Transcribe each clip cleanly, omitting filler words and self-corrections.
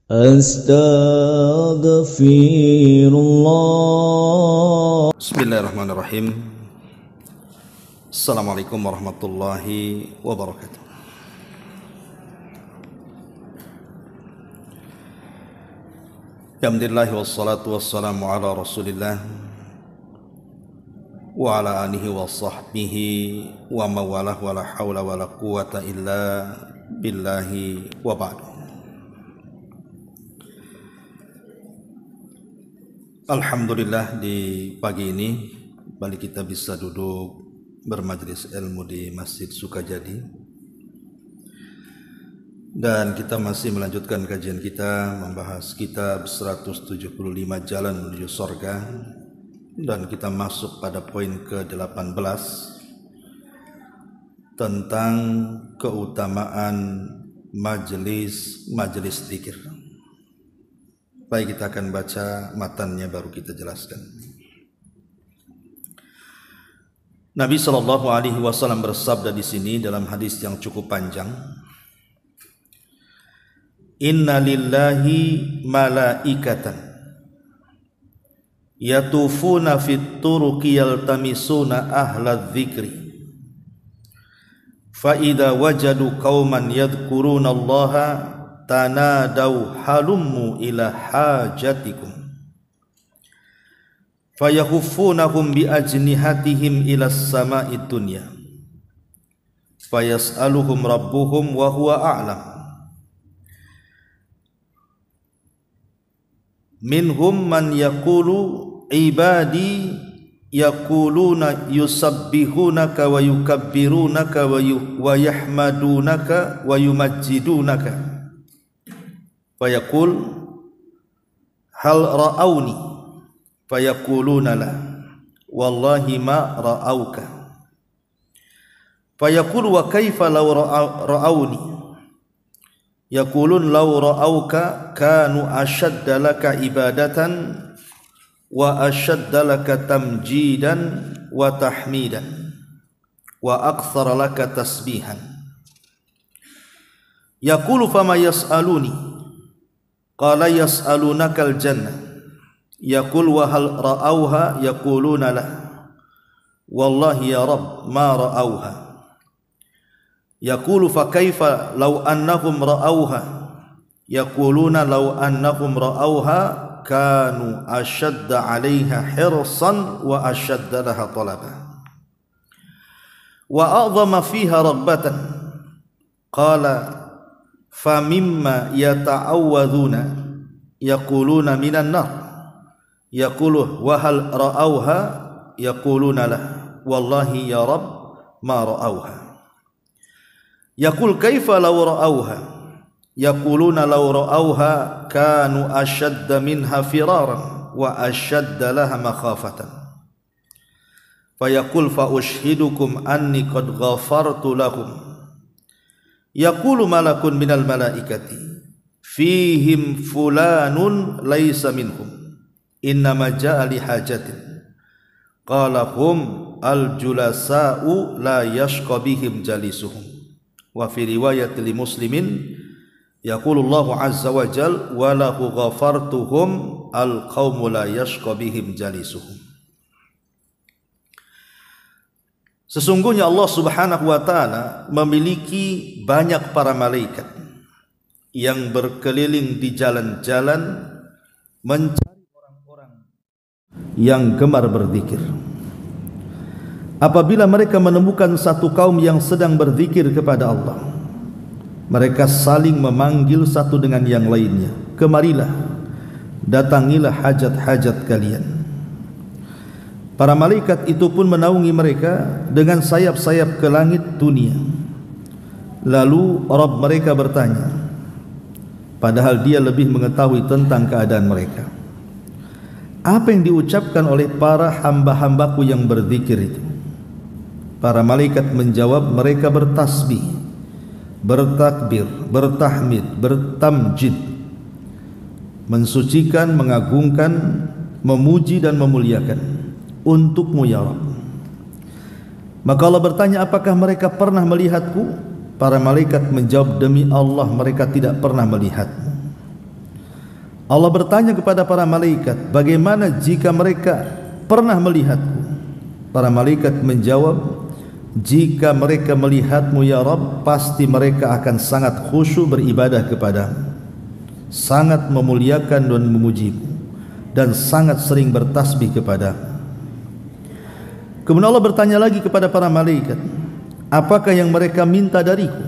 Astaghfirullah. Bismillahirrahmanirrahim. Assalamualaikum warahmatullahi wabarakatuh. Alhamdulillah wassalatu wassalamu ala Rasulillah wa ala alihi wa sahbihi wa mawalah wa la hawla wa la quwata illa billahi wa ba'du. Alhamdulillah, di pagi ini kembali kita bisa duduk bermajlis ilmu di Masjid Sukajadi, dan kita masih melanjutkan kajian kita membahas kitab 175 Jalan Menuju Surga, dan kita masuk pada poin ke-18 tentang keutamaan majelis zikir. Baik, kita akan baca matannya baru kita jelaskan. Nabi SAW bersabda di sini dalam hadis yang cukup panjang, Inna lillahi malaikatan yatufuna fit turuqi yaltamisuna ahla dzikri fa idza wajadu qauman yadhkuruna Allaha tanadau halummu ila hajatikum fayahuffunahum bi ajnihatihim ila samai dunya fayas'aluhum rabbuhum wa huwa a'lam minhum man yaqulu ibadi yaquluna yusabbihunaka wa yukabbirunaka wa yahmadunaka wa yumajjidunaka fayaqul hal ra'auni fayaquluna la wallahi ma ra'auka fayaqul wa kaifa law ra'auni yaqulun law ra'auka kanu ashadda laka ibadatan wa ashadda laka tamjidan wa tahmidan wa aktsara laka tasbihan yaqulu fama yas'aluni qala yas'alunaka al-jannah yaqul wa hal ra'auha yaquluna la wallahi ya rab ma ra'auha yaqulu fa kaifa law annahum ra'auha yaquluna law annahum ra'auha kanu ashadda 'alaiha hirsan wa ashadda laha talaba wa a'dhama fiha raghbatan qala famimma yata'awwadhuna yaquluna minan nar yaqulu wa hal ra'auha yaquluna la wallahi ya rab ma ra'auha yaqul kaifa law ra'auha yaquluna law ra'auha kanu ashadda minha firaran wa ashadda laha makhafatan fayaqul fa ushhidukum anni qad ghafartu lahum yaqulu malakun minal malaikati fihim fulanun laysa minhum innama ja'a li hajatin qala hum al julasa'u la yashqa bihim jalisuhum wa fi riwayat li muslimin yaqulu Allahu azza wa jal wa lahu ghafartuhum al qaumu la yashqa bihim jalisuhum. Sesungguhnya Allah Subhanahu wa taala memiliki banyak para malaikat yang berkeliling di jalan-jalan mencari orang-orang yang gemar berzikir. Apabila mereka menemukan satu kaum yang sedang berzikir kepada Allah, mereka saling memanggil satu dengan yang lainnya, kemarilah, datangilah hajat-hajat kalian. Para malaikat itu pun menaungi mereka dengan sayap-sayap ke langit dunia. Lalu Rabb mereka bertanya, padahal dia lebih mengetahui tentang keadaan mereka, apa yang diucapkan oleh para hamba-hambaku yang berzikir itu? Para malaikat menjawab, mereka bertasbih, bertakbir, bertahmid, bertamjid, mensucikan, mengagungkan, memuji dan memuliakan untukmu ya Rabb. Maka Allah bertanya, apakah mereka pernah melihatku? Para malaikat menjawab, demi Allah mereka tidak pernah melihatmu. Allah bertanya kepada para malaikat, bagaimana jika mereka pernah melihatku? Para malaikat menjawab, jika mereka melihatmu ya Rabb, pasti mereka akan sangat khusyuk beribadah kepadamu, sangat memuliakan dan memujimu, dan sangat sering bertasbih kepadamu. Kemudian Allah bertanya lagi kepada para malaikat, apakah yang mereka minta dariku?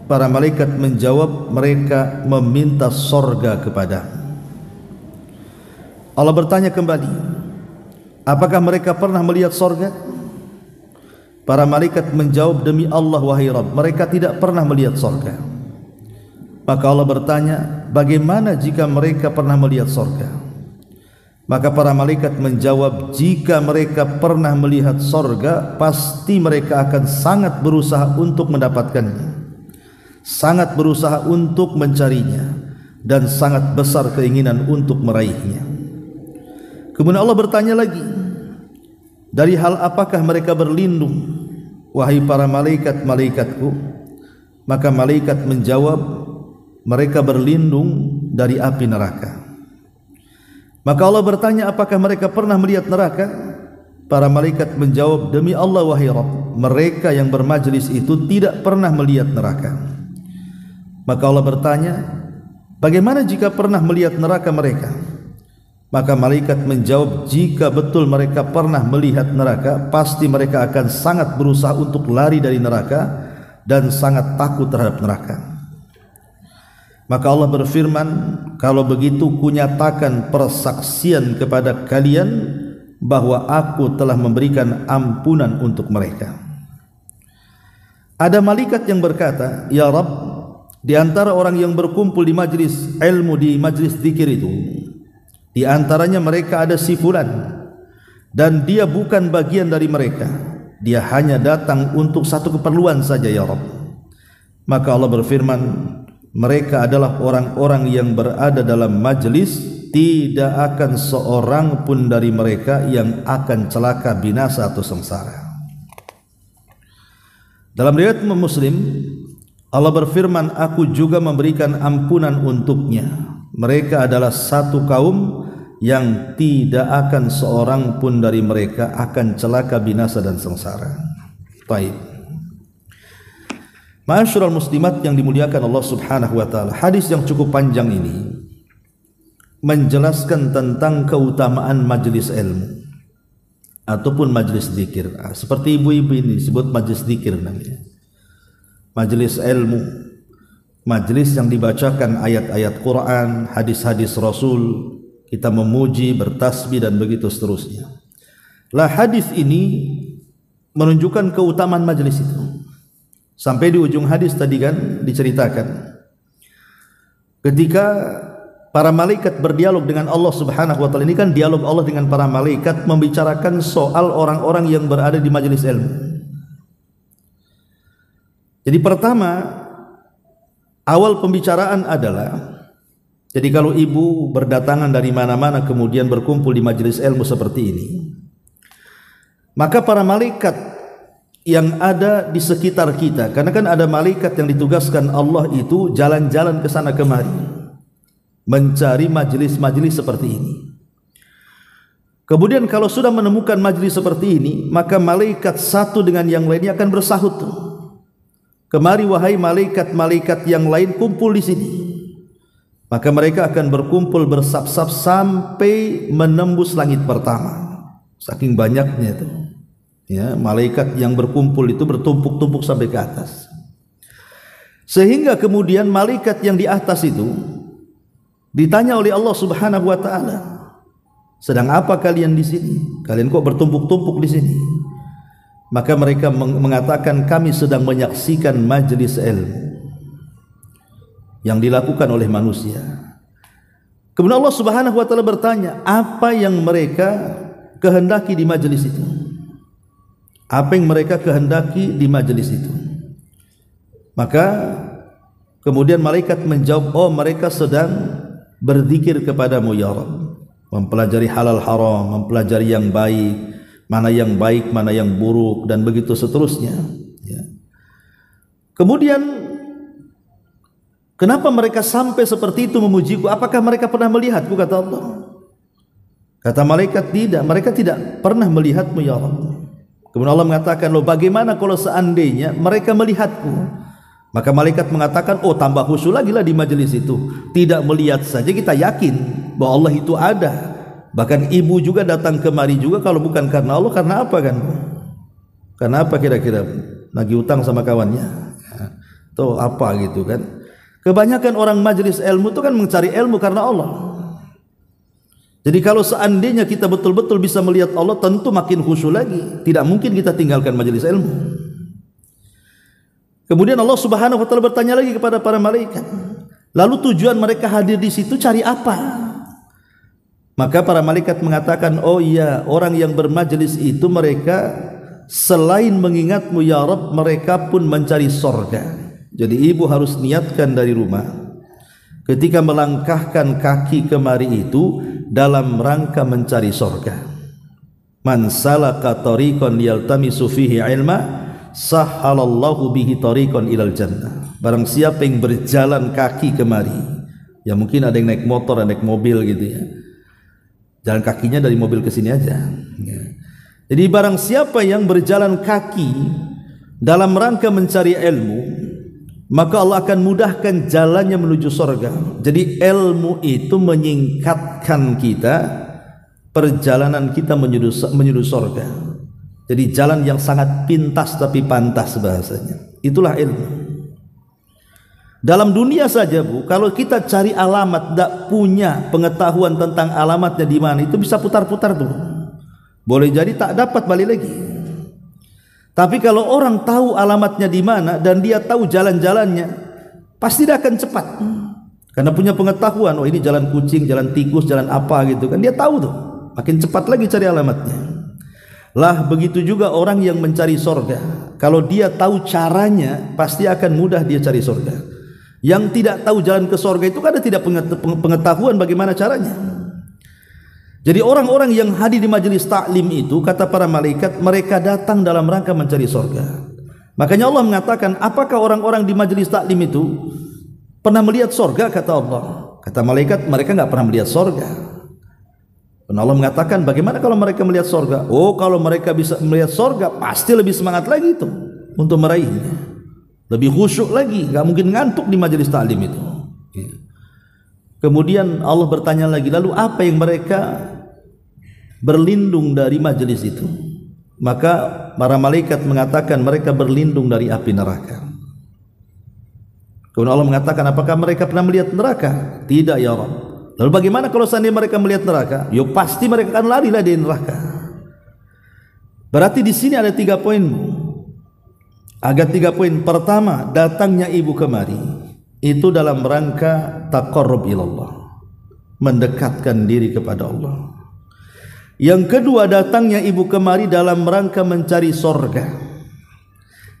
Para malaikat menjawab, mereka meminta sorga kepadamu. Allah bertanya kembali, apakah mereka pernah melihat sorga? Para malaikat menjawab, demi Allah wahai Rabb, mereka tidak pernah melihat sorga. Maka Allah bertanya, bagaimana jika mereka pernah melihat sorga? Maka para malaikat menjawab, jika mereka pernah melihat sorga, pasti mereka akan sangat berusaha untuk mendapatkannya, sangat berusaha untuk mencarinya, dan sangat besar keinginan untuk meraihnya. Kemudian Allah bertanya lagi, dari hal apakah mereka berlindung, wahai para malaikat-malaikatku? Maka malaikat menjawab, mereka berlindung dari api neraka. Maka Allah bertanya, apakah mereka pernah melihat neraka? Para malaikat menjawab, demi Allah wahai Rabb, mereka yang bermajlis itu tidak pernah melihat neraka. Maka Allah bertanya, bagaimana jika pernah melihat neraka mereka? Maka malaikat menjawab, jika betul mereka pernah melihat neraka, pasti mereka akan sangat berusaha untuk lari dari neraka dan sangat takut terhadap neraka. Maka Allah berfirman, kalau begitu kunyatakan persaksian kepada kalian bahwa aku telah memberikan ampunan untuk mereka. Ada malaikat yang berkata, ya Rabb, di antara orang yang berkumpul di majlis ilmu, di majlis zikir itu, di antaranya mereka ada si fulan, dan dia bukan bagian dari mereka, dia hanya datang untuk satu keperluan saja ya Rabb. Maka Allah berfirman, mereka adalah orang-orang yang berada dalam majlis, tidak akan seorang pun dari mereka yang akan celaka, binasa atau sengsara. Dalam riwayat Muslim, Allah berfirman, aku juga memberikan ampunan untuknya. Mereka adalah satu kaum yang tidak akan seorang pun dari mereka akan celaka, binasa dan sengsara. Baik. Ma'asyiral muslimat yang dimuliakan Allah Subhanahu wa taala, hadis yang cukup panjang ini menjelaskan tentang keutamaan majlis ilmu ataupun majlis zikir. Seperti ibu-ibu ini disebut majlis zikir namanya. Majlis ilmu, majlis yang dibacakan ayat-ayat Quran, hadis-hadis Rasul, kita memuji, bertasbih dan begitu seterusnya. Lah hadis ini menunjukkan keutamaan majlis itu. Sampai di ujung hadis tadi kan diceritakan, ketika para malaikat berdialog dengan Allah Subhanahu wa taala, ini kan dialog Allah dengan para malaikat membicarakan soal orang-orang yang berada di majlis ilmu. Jadi pertama, awal pembicaraan adalah, jadi kalau ibu berdatangan dari mana-mana kemudian berkumpul di majelis ilmu seperti ini, maka para malaikat yang ada di sekitar kita, karena kan ada malaikat yang ditugaskan Allah itu jalan-jalan ke sana kemari mencari majelis-majelis seperti ini. Kemudian kalau sudah menemukan majelis seperti ini, maka malaikat satu dengan yang lainnya akan bersahut, kemari wahai malaikat-malaikat yang lain, kumpul di sini. Maka mereka akan berkumpul bersab-sab sampai menembus langit pertama. Saking banyaknya itu, ya, malaikat yang berkumpul itu bertumpuk-tumpuk sampai ke atas. Sehingga kemudian malaikat yang di atas itu ditanya oleh Allah Subhanahu wa taala, sedang apa kalian di sini? Kalian kok bertumpuk-tumpuk di sini? Maka mereka mengatakan, kami sedang menyaksikan majelis ilmu yang dilakukan oleh manusia. Kemudian Allah Subhanahu wa taala bertanya, apa yang mereka kehendaki di majelis itu? Apa yang mereka kehendaki di majelis itu? Maka kemudian malaikat menjawab, oh mereka sedang berzikir kepadamu ya Rabb, mempelajari halal haram, mempelajari yang baik, mana yang baik, mana yang buruk, dan begitu seterusnya, ya. Kemudian Kenapa mereka sampai seperti itu memujiku? Apakah mereka pernah melihatku? Kata Allah. Kata malaikat, tidak, mereka tidak pernah melihatmu ya Rabb. Kemudian Allah mengatakan, loh bagaimana kalau seandainya mereka melihatku? Maka malaikat mengatakan, oh tambah khusyuk lagi lah di majelis itu. Tidak melihat saja kita yakin bahwa Allah itu ada. Bahkan ibu juga datang kemari juga, kalau bukan karena Allah, karena apa kan? Karena apa kira-kira? Nagih utang sama kawannya atau apa gitu kan? Kebanyakan orang majelis ilmu itu kan mencari ilmu karena Allah. Jadi kalau seandainya kita betul-betul bisa melihat Allah, tentu makin khusyuk lagi. Tidak mungkin kita tinggalkan majelis ilmu. Kemudian Allah Subhanahu wa taala bertanya lagi kepada para malaikat, lalu tujuan mereka hadir di situ cari apa? Maka para malaikat mengatakan, oh iya, orang yang bermajelis itu mereka selain mengingatmu ya Rabb, mereka pun mencari sorga. Jadi ibu harus niatkan dari rumah ketika melangkahkan kaki kemari itu dalam rangka mencari sorga. Man salaka tariqan yaltamisu fihi ilma sahhalallahu bihi tariqan ilal jannah. Barang siapa yang berjalan kaki kemari, ya mungkin ada yang naik motor, ada yang naik mobil gitu ya, jalan kakinya dari mobil ke sini aja ya. Jadi barang siapa yang berjalan kaki dalam rangka mencari ilmu, maka Allah akan mudahkan jalannya menuju surga. Jadi ilmu itu menyingkatkan kita, perjalanan kita menuju surga. Jadi jalan yang sangat pintas tapi pantas bahasanya. Itulah ilmu. Dalam dunia saja Bu, kalau kita cari alamat, tidak punya pengetahuan tentang alamatnya di mana, itu bisa putar-putar dulu. Boleh jadi tak dapat balik lagi. Tapi kalau orang tahu alamatnya di mana dan dia tahu jalan-jalannya, pasti dia akan cepat. Karena punya pengetahuan, oh ini jalan kucing, jalan tikus, jalan apa gitu kan, dia tahu tuh. Makin cepat lagi cari alamatnya. Lah begitu juga orang yang mencari sorga. Kalau dia tahu caranya, pasti akan mudah dia cari sorga. Yang tidak tahu jalan ke sorga itu kan tidak pengetahuan bagaimana caranya. Jadi orang-orang yang hadir di majelis taklim itu, kata para malaikat, mereka datang dalam rangka mencari surga. Makanya Allah mengatakan, apakah orang-orang di majelis taklim itu pernah melihat surga? Kata Allah. Kata malaikat, mereka enggak pernah melihat surga. Dan Allah mengatakan, bagaimana kalau mereka melihat surga? Oh, kalau mereka bisa melihat surga, pasti lebih semangat lagi itu untuk meraihnya. Lebih khusyuk lagi, enggak mungkin ngantuk di majelis taklim itu. Kemudian Allah bertanya lagi, lalu apa yang mereka berlindung dari majelis itu? Maka para malaikat mengatakan mereka berlindung dari api neraka. Kemudian Allah mengatakan, apakah mereka pernah melihat neraka? Tidak ya Rabb. Lalu bagaimana kalau seandainya mereka melihat neraka? Ya pasti mereka akan lari dari neraka. Berarti di sini ada 3 poin. Ada 3 poin. Pertama, datangnya ibu kemari itu dalam rangka taqarrub ilallah, mendekatkan diri kepada Allah. Yang kedua, datangnya ibu kemari dalam rangka mencari sorga.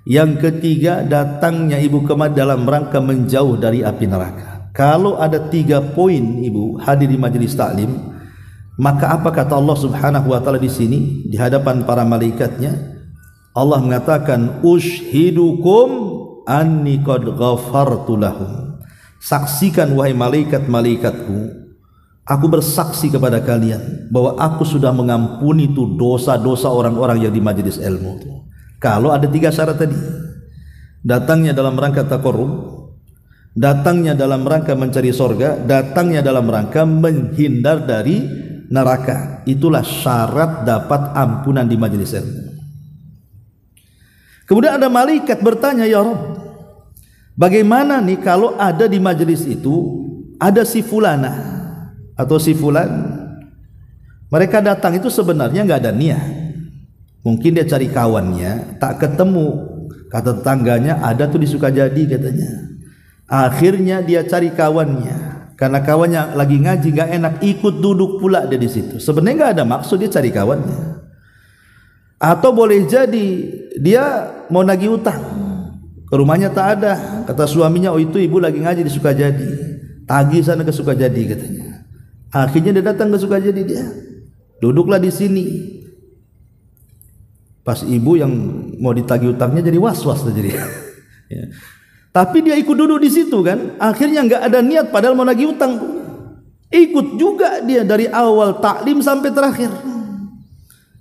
Yang ketiga, datangnya ibu kemari dalam rangka menjauh dari api neraka. Kalau ada 3 poin ibu hadir di majelis taklim, maka apa kata Allah Subhanahu wa taala di sini di hadapan para malaikatnya? Allah mengatakan, ushidukum anni qad ghafartu lahum. Saksikan wahai malaikat-malaikatku, aku bersaksi kepada kalian bahwa aku sudah mengampuni itu dosa-dosa orang-orang yang di majelis ilmu itu. Kalau ada 3 syarat tadi, datangnya dalam rangka taqarrub, datangnya dalam rangka mencari surga, datangnya dalam rangka menghindar dari neraka, itulah syarat dapat ampunan di majelis ilmu. Kemudian ada malaikat bertanya, ya Rabb, bagaimana nih kalau ada di majelis itu ada si fulana atau si fulan, mereka datang itu sebenarnya nggak ada niat, mungkin dia cari kawannya, tak ketemu, kata tetangganya ada tuh di Sukajadi katanya. Akhirnya dia cari kawannya, karena kawannya lagi ngaji nggak enak, ikut duduk pula dia di situ. Sebenarnya nggak ada maksud dia cari kawannya. Atau boleh jadi dia mau nagih utang, ke rumahnya tak ada, kata suaminya, oh itu ibu lagi ngaji di Sukajadi, tagih sana ke Sukajadi katanya. Akhirnya dia datang ke Sukajadi, dia duduklah di sini. Pas ibu yang mau ditagih utangnya jadi was-was jadi. Ya. Tapi dia ikut duduk di situ kan, akhirnya nggak ada niat padahal mau nagih utang. Ikut juga dia dari awal taklim sampai terakhir.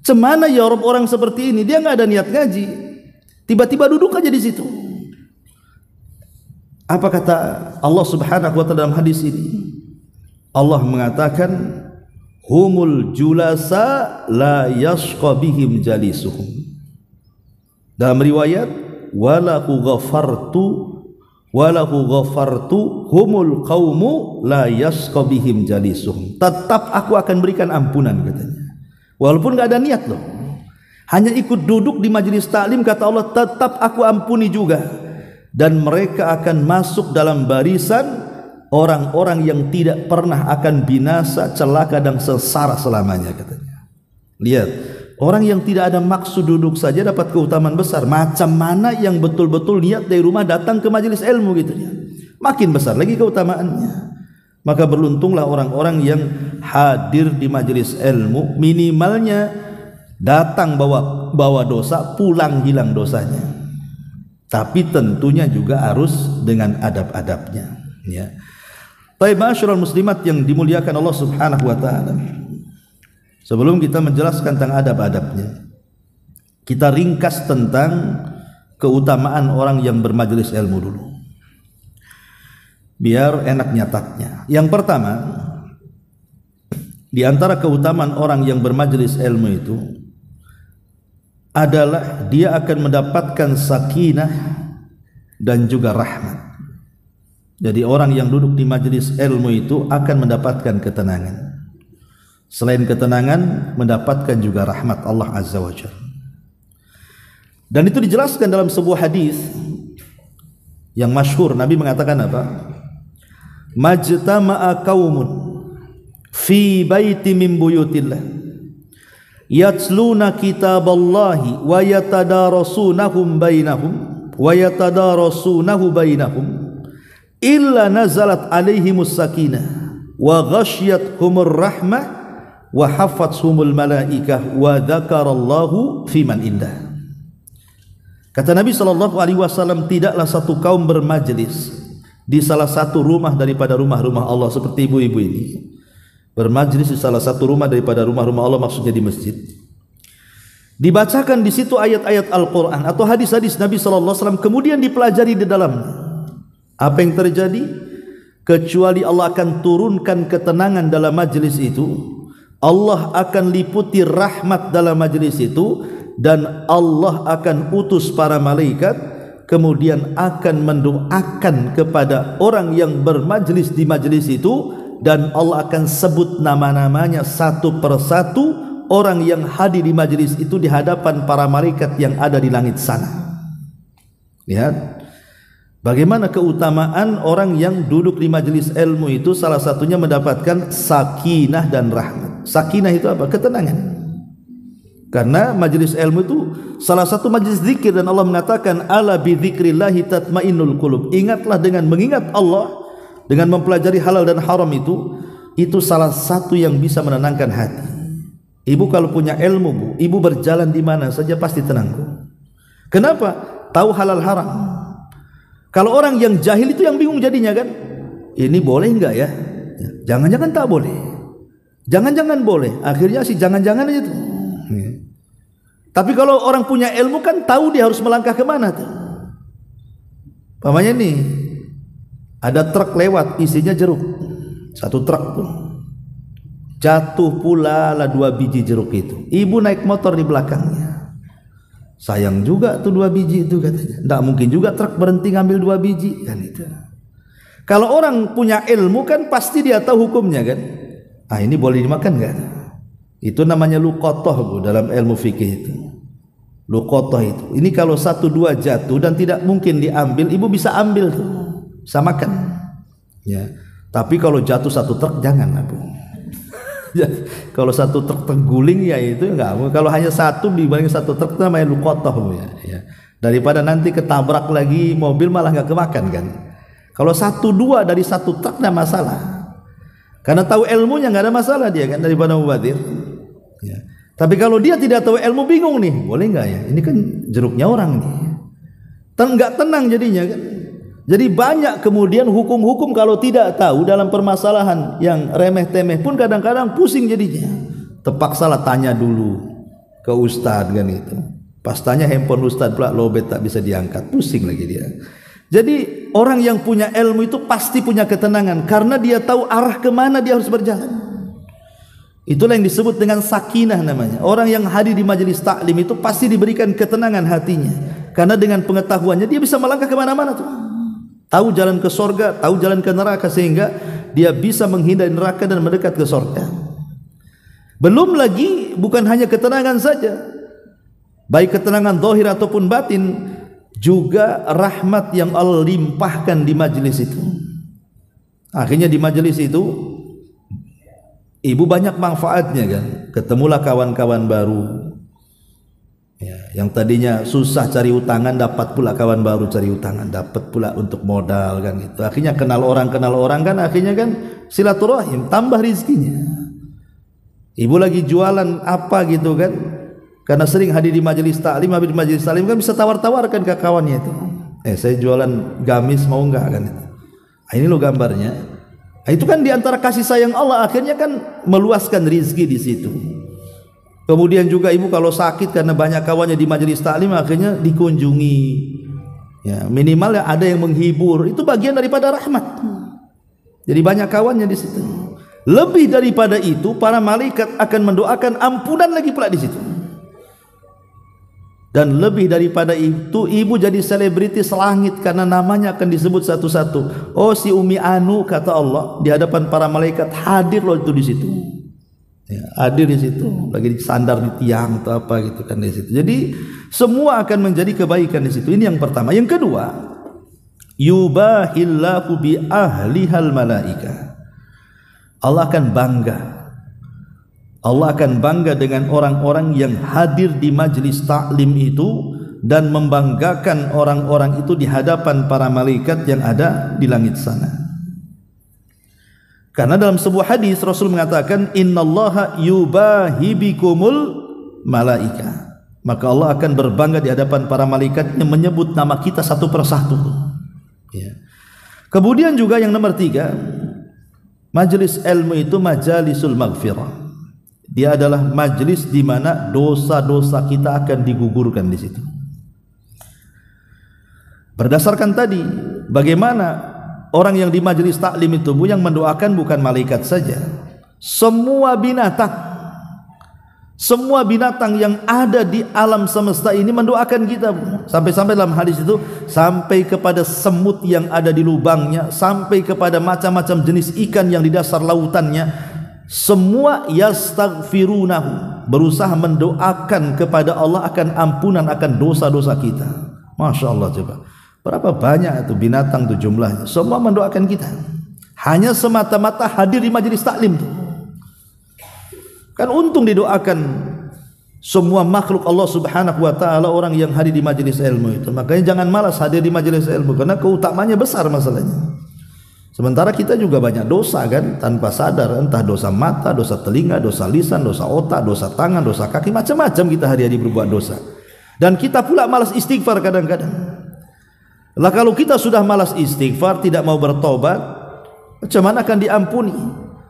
Cemana ya orang seperti ini, dia nggak ada niat ngaji, tiba-tiba duduk aja di situ. Apa kata Allah Subhanahu wa taala dalam hadis ini? Allah mengatakan, humul julasa la yashqa bihim jalisuhum. Dalam riwayat, walahu ghafartu humul qaumu la yashqa bihim jalisuhum. Tetap aku akan berikan ampunan, katanya. Walaupun enggak ada niat loh. Hanya ikut duduk di majelis taklim, kata Allah, tetap aku ampuni juga. Dan mereka akan masuk dalam barisan orang-orang yang tidak pernah akan binasa, celaka dan sengsara selamanya, katanya. Lihat, orang yang tidak ada maksud duduk saja dapat keutamaan besar. Macam mana yang betul-betul niat dari rumah datang ke majelis ilmu, gitu ya. Makin besar lagi keutamaannya. Maka beruntunglah orang-orang yang hadir di majelis ilmu, minimalnya datang bawa dosa, pulang hilang dosanya. Tapi tentunya juga harus dengan adab-adabnya, ya. Baik, ma'asyiral muslimat yang dimuliakan Allah Subhanahu wa taala. Sebelum kita menjelaskan tentang adab-adabnya, kita ringkas tentang keutamaan orang yang bermajelis ilmu dulu, biar enak nyatatnya. Yang pertama, di antara keutamaan orang yang bermajelis ilmu itu adalah dia akan mendapatkan sakinah dan juga rahmat. Jadi orang yang duduk di majelis ilmu itu akan mendapatkan ketenangan. Selain ketenangan, mendapatkan juga rahmat Allah Azza wa Jalla. Dan itu dijelaskan dalam sebuah hadis yang masyhur. Nabi mengatakan apa? Majtama'a qaumun fi baiti min buyutillah yatluna kitaballahi wa yatadarasunahu bainahum illa nazalat alaihimus sakinah wa ghasyiyatuhumur rahmah wa hafathumul malaikah wa dzakarallahu fiman indah. Kata Nabi sallallahu alaihi wasallam, tidaklah satu kaum bermajelis di salah satu rumah daripada rumah-rumah Allah, seperti ibu-ibu ini bermajelis di salah satu rumah daripada rumah-rumah Allah, maksudnya di masjid. Dibacakan di situ ayat-ayat Al-Quran atau hadis-hadis Nabi SAW, kemudian dipelajari di dalamnya. Apa yang terjadi? Kecuali Allah akan turunkan ketenangan dalam majelis itu, Allah akan liputi rahmat dalam majelis itu, dan Allah akan utus para malaikat, kemudian akan mendoakan kepada orang yang bermajelis di majelis itu, dan Allah akan sebut nama-namanya satu persatu orang yang hadir di majelis itu di hadapan para malaikat yang ada di langit sana. Lihat bagaimana keutamaan orang yang duduk di majelis ilmu itu. Salah satunya mendapatkan sakinah dan rahmat. Sakinah itu apa? Ketenangan. Karena majelis ilmu itu salah satu majelis zikir, dan Allah mengatakan ala bi dzikrillahi tatmainnul qulub. Ingatlah dengan mengingat Allah, dengan mempelajari halal dan haram itu salah satu yang bisa menenangkan hati. Ibu kalau punya ilmu, Bu, ibu berjalan di mana saja pasti tenang, Bu. Kenapa? Tahu halal haram. Kalau orang yang jahil itu yang bingung jadinya kan, ini boleh enggak ya? Jangan-jangan tak boleh, jangan-jangan boleh, akhirnya sih jangan-jangan aja tuh. Tapi kalau orang punya ilmu kan tahu dia harus melangkah kemana tuh. Pamannya nih, ada truk lewat isinya jeruk, satu truk tuh, jatuh pula lah 2 biji jeruk itu. Ibu naik motor di belakangnya, sayang juga tuh 2 biji itu, katanya. Tidak mungkin juga truk berhenti ngambil 2 biji kan itu. Kalau orang punya ilmu kan pasti dia tahu hukumnya kan. Ah, ini boleh dimakan kan? Itu namanya luqathah, Bu, dalam ilmu fikih itu. Luqathah itu. Ini kalau 1-2 jatuh dan tidak mungkin diambil, ibu bisa ambil tuh, samakan ya. Tapi kalau jatuh 1 truk jangan, Bu. Ya, kalau 1 truk terguling ya itu enggak. Kalau hanya 1 dibanding 1 truk itu namanya luqathah, Bu, ya. Daripada nanti ketabrak lagi mobil malah enggak kemakan kan. Kalau 1-2 dari 1 truk enggak masalah. Karena tahu ilmunya enggak ada masalah dia kan, daripada mubadir. Ya. Tapi kalau dia tidak tahu ilmu, bingung nih, boleh enggak ya? Ini kan jeruknya orang nih. Enggak tenang jadinya kan. Jadi banyak kemudian hukum-hukum kalau tidak tahu dalam permasalahan yang remeh-temeh pun kadang-kadang pusing jadinya. Terpaksalah tanya dulu ke ustaz kan itu. Pas tanya handphone ustaz pula lobet tak bisa diangkat, pusing lagi dia. Jadi orang yang punya ilmu itu pasti punya ketenangan karena dia tahu arah kemana dia harus berjalan. Itulah yang disebut dengan sakinah namanya. Orang yang hadir di majelis taklim itu pasti diberikan ketenangan hatinya karena dengan pengetahuannya dia bisa melangkah kemana-mana tuh. Tahu jalan ke sorga, tahu jalan ke neraka sehingga dia bisa menghindari neraka dan mendekat ke sorga. Belum lagi bukan hanya ketenangan saja, baik ketenangan zahir ataupun batin, juga rahmat yang Allah limpahkan di majelis itu. Akhirnya di majelis itu ibu banyak manfaatnya kan, ketemulah kawan-kawan baru. Ya, yang tadinya susah cari utangan dapat pula kawan baru cari utangan, dapat pula untuk modal kan gitu. Akhirnya kenal orang kan, akhirnya kan silaturahim, tambah rizkinya. Ibu lagi jualan apa gitu kan, karena sering hadir di majelis taklim, kan bisa tawar-tawarkan ke kawannya itu. Saya jualan gamis mau enggak kan itu. Ini lo gambarnya. Itu kan diantara kasih sayang Allah, akhirnya kan meluaskan rizki di situ. Kemudian juga ibu kalau sakit karena banyak kawannya di majelis taklim akhirnya dikunjungi. Ya, minimal ya ada yang menghibur, itu bagian daripada rahmat. Jadi banyak kawannya di situ. Lebih daripada itu, para malaikat akan mendoakan ampunan lagi pula di situ. Dan lebih daripada itu, ibu jadi selebritis langit karena namanya akan disebut satu-satu. Oh, si Umi Anu, kata Allah di hadapan para malaikat, hadir loh itu di situ. Ya, hadir di situ, lagi disandar di tiang atau apa gitu kan di situ. Jadi semua akan menjadi kebaikan di situ. Ini yang pertama. Yang kedua, yubahillahu bi ahlihal malaika. Allah akan bangga. Allah akan bangga dengan orang-orang yang hadir di majelis taklim itu dan membanggakan orang-orang itu di hadapan para malaikat yang ada di langit sana. Karena dalam sebuah hadis Rasul mengatakan innallaha yubahi bikumul malaika. Maka Allah akan berbangga di hadapan para malaikat yang menyebut nama kita satu persatu. Ya. Kemudian juga yang nomor 3, majelis ilmu itu majalisul maghfirah. Dia adalah majelis di mana dosa-dosa kita akan digugurkan di situ. Berdasarkan tadi bagaimana orang yang di majelis taklim itu Bu, yang mendoakan bukan malaikat saja, semua binatang yang ada di alam semesta ini mendoakan kita Bu. Sampai-sampai dalam hadis itu sampai kepada semut yang ada di lubangnya, sampai kepada macam-macam jenis ikan yang di dasar lautannya, semua yastaghfirunahu, berusaha mendoakan kepada Allah akan ampunan akan dosa-dosa kita. Masya Allah, coba berapa banyak itu binatang itu jumlahnya, semua mendoakan kita hanya semata-mata hadir di majelis taklim itu. Kan untung didoakan semua makhluk Allah subhanahu wa ta'ala orang yang hadir di majelis ilmu itu. Makanya jangan malas hadir di majelis ilmu karena keutamanya besar masalahnya. Sementara kita juga banyak dosa kan tanpa sadar, entah dosa mata, dosa telinga, dosa lisan, dosa otak, dosa tangan, dosa kaki, macam-macam kita hari-hari berbuat dosa. Dan kita pula malas istighfar kadang-kadang. Lah kalau kita sudah malas istighfar, tidak mau bertobat, macam mana akan diampuni?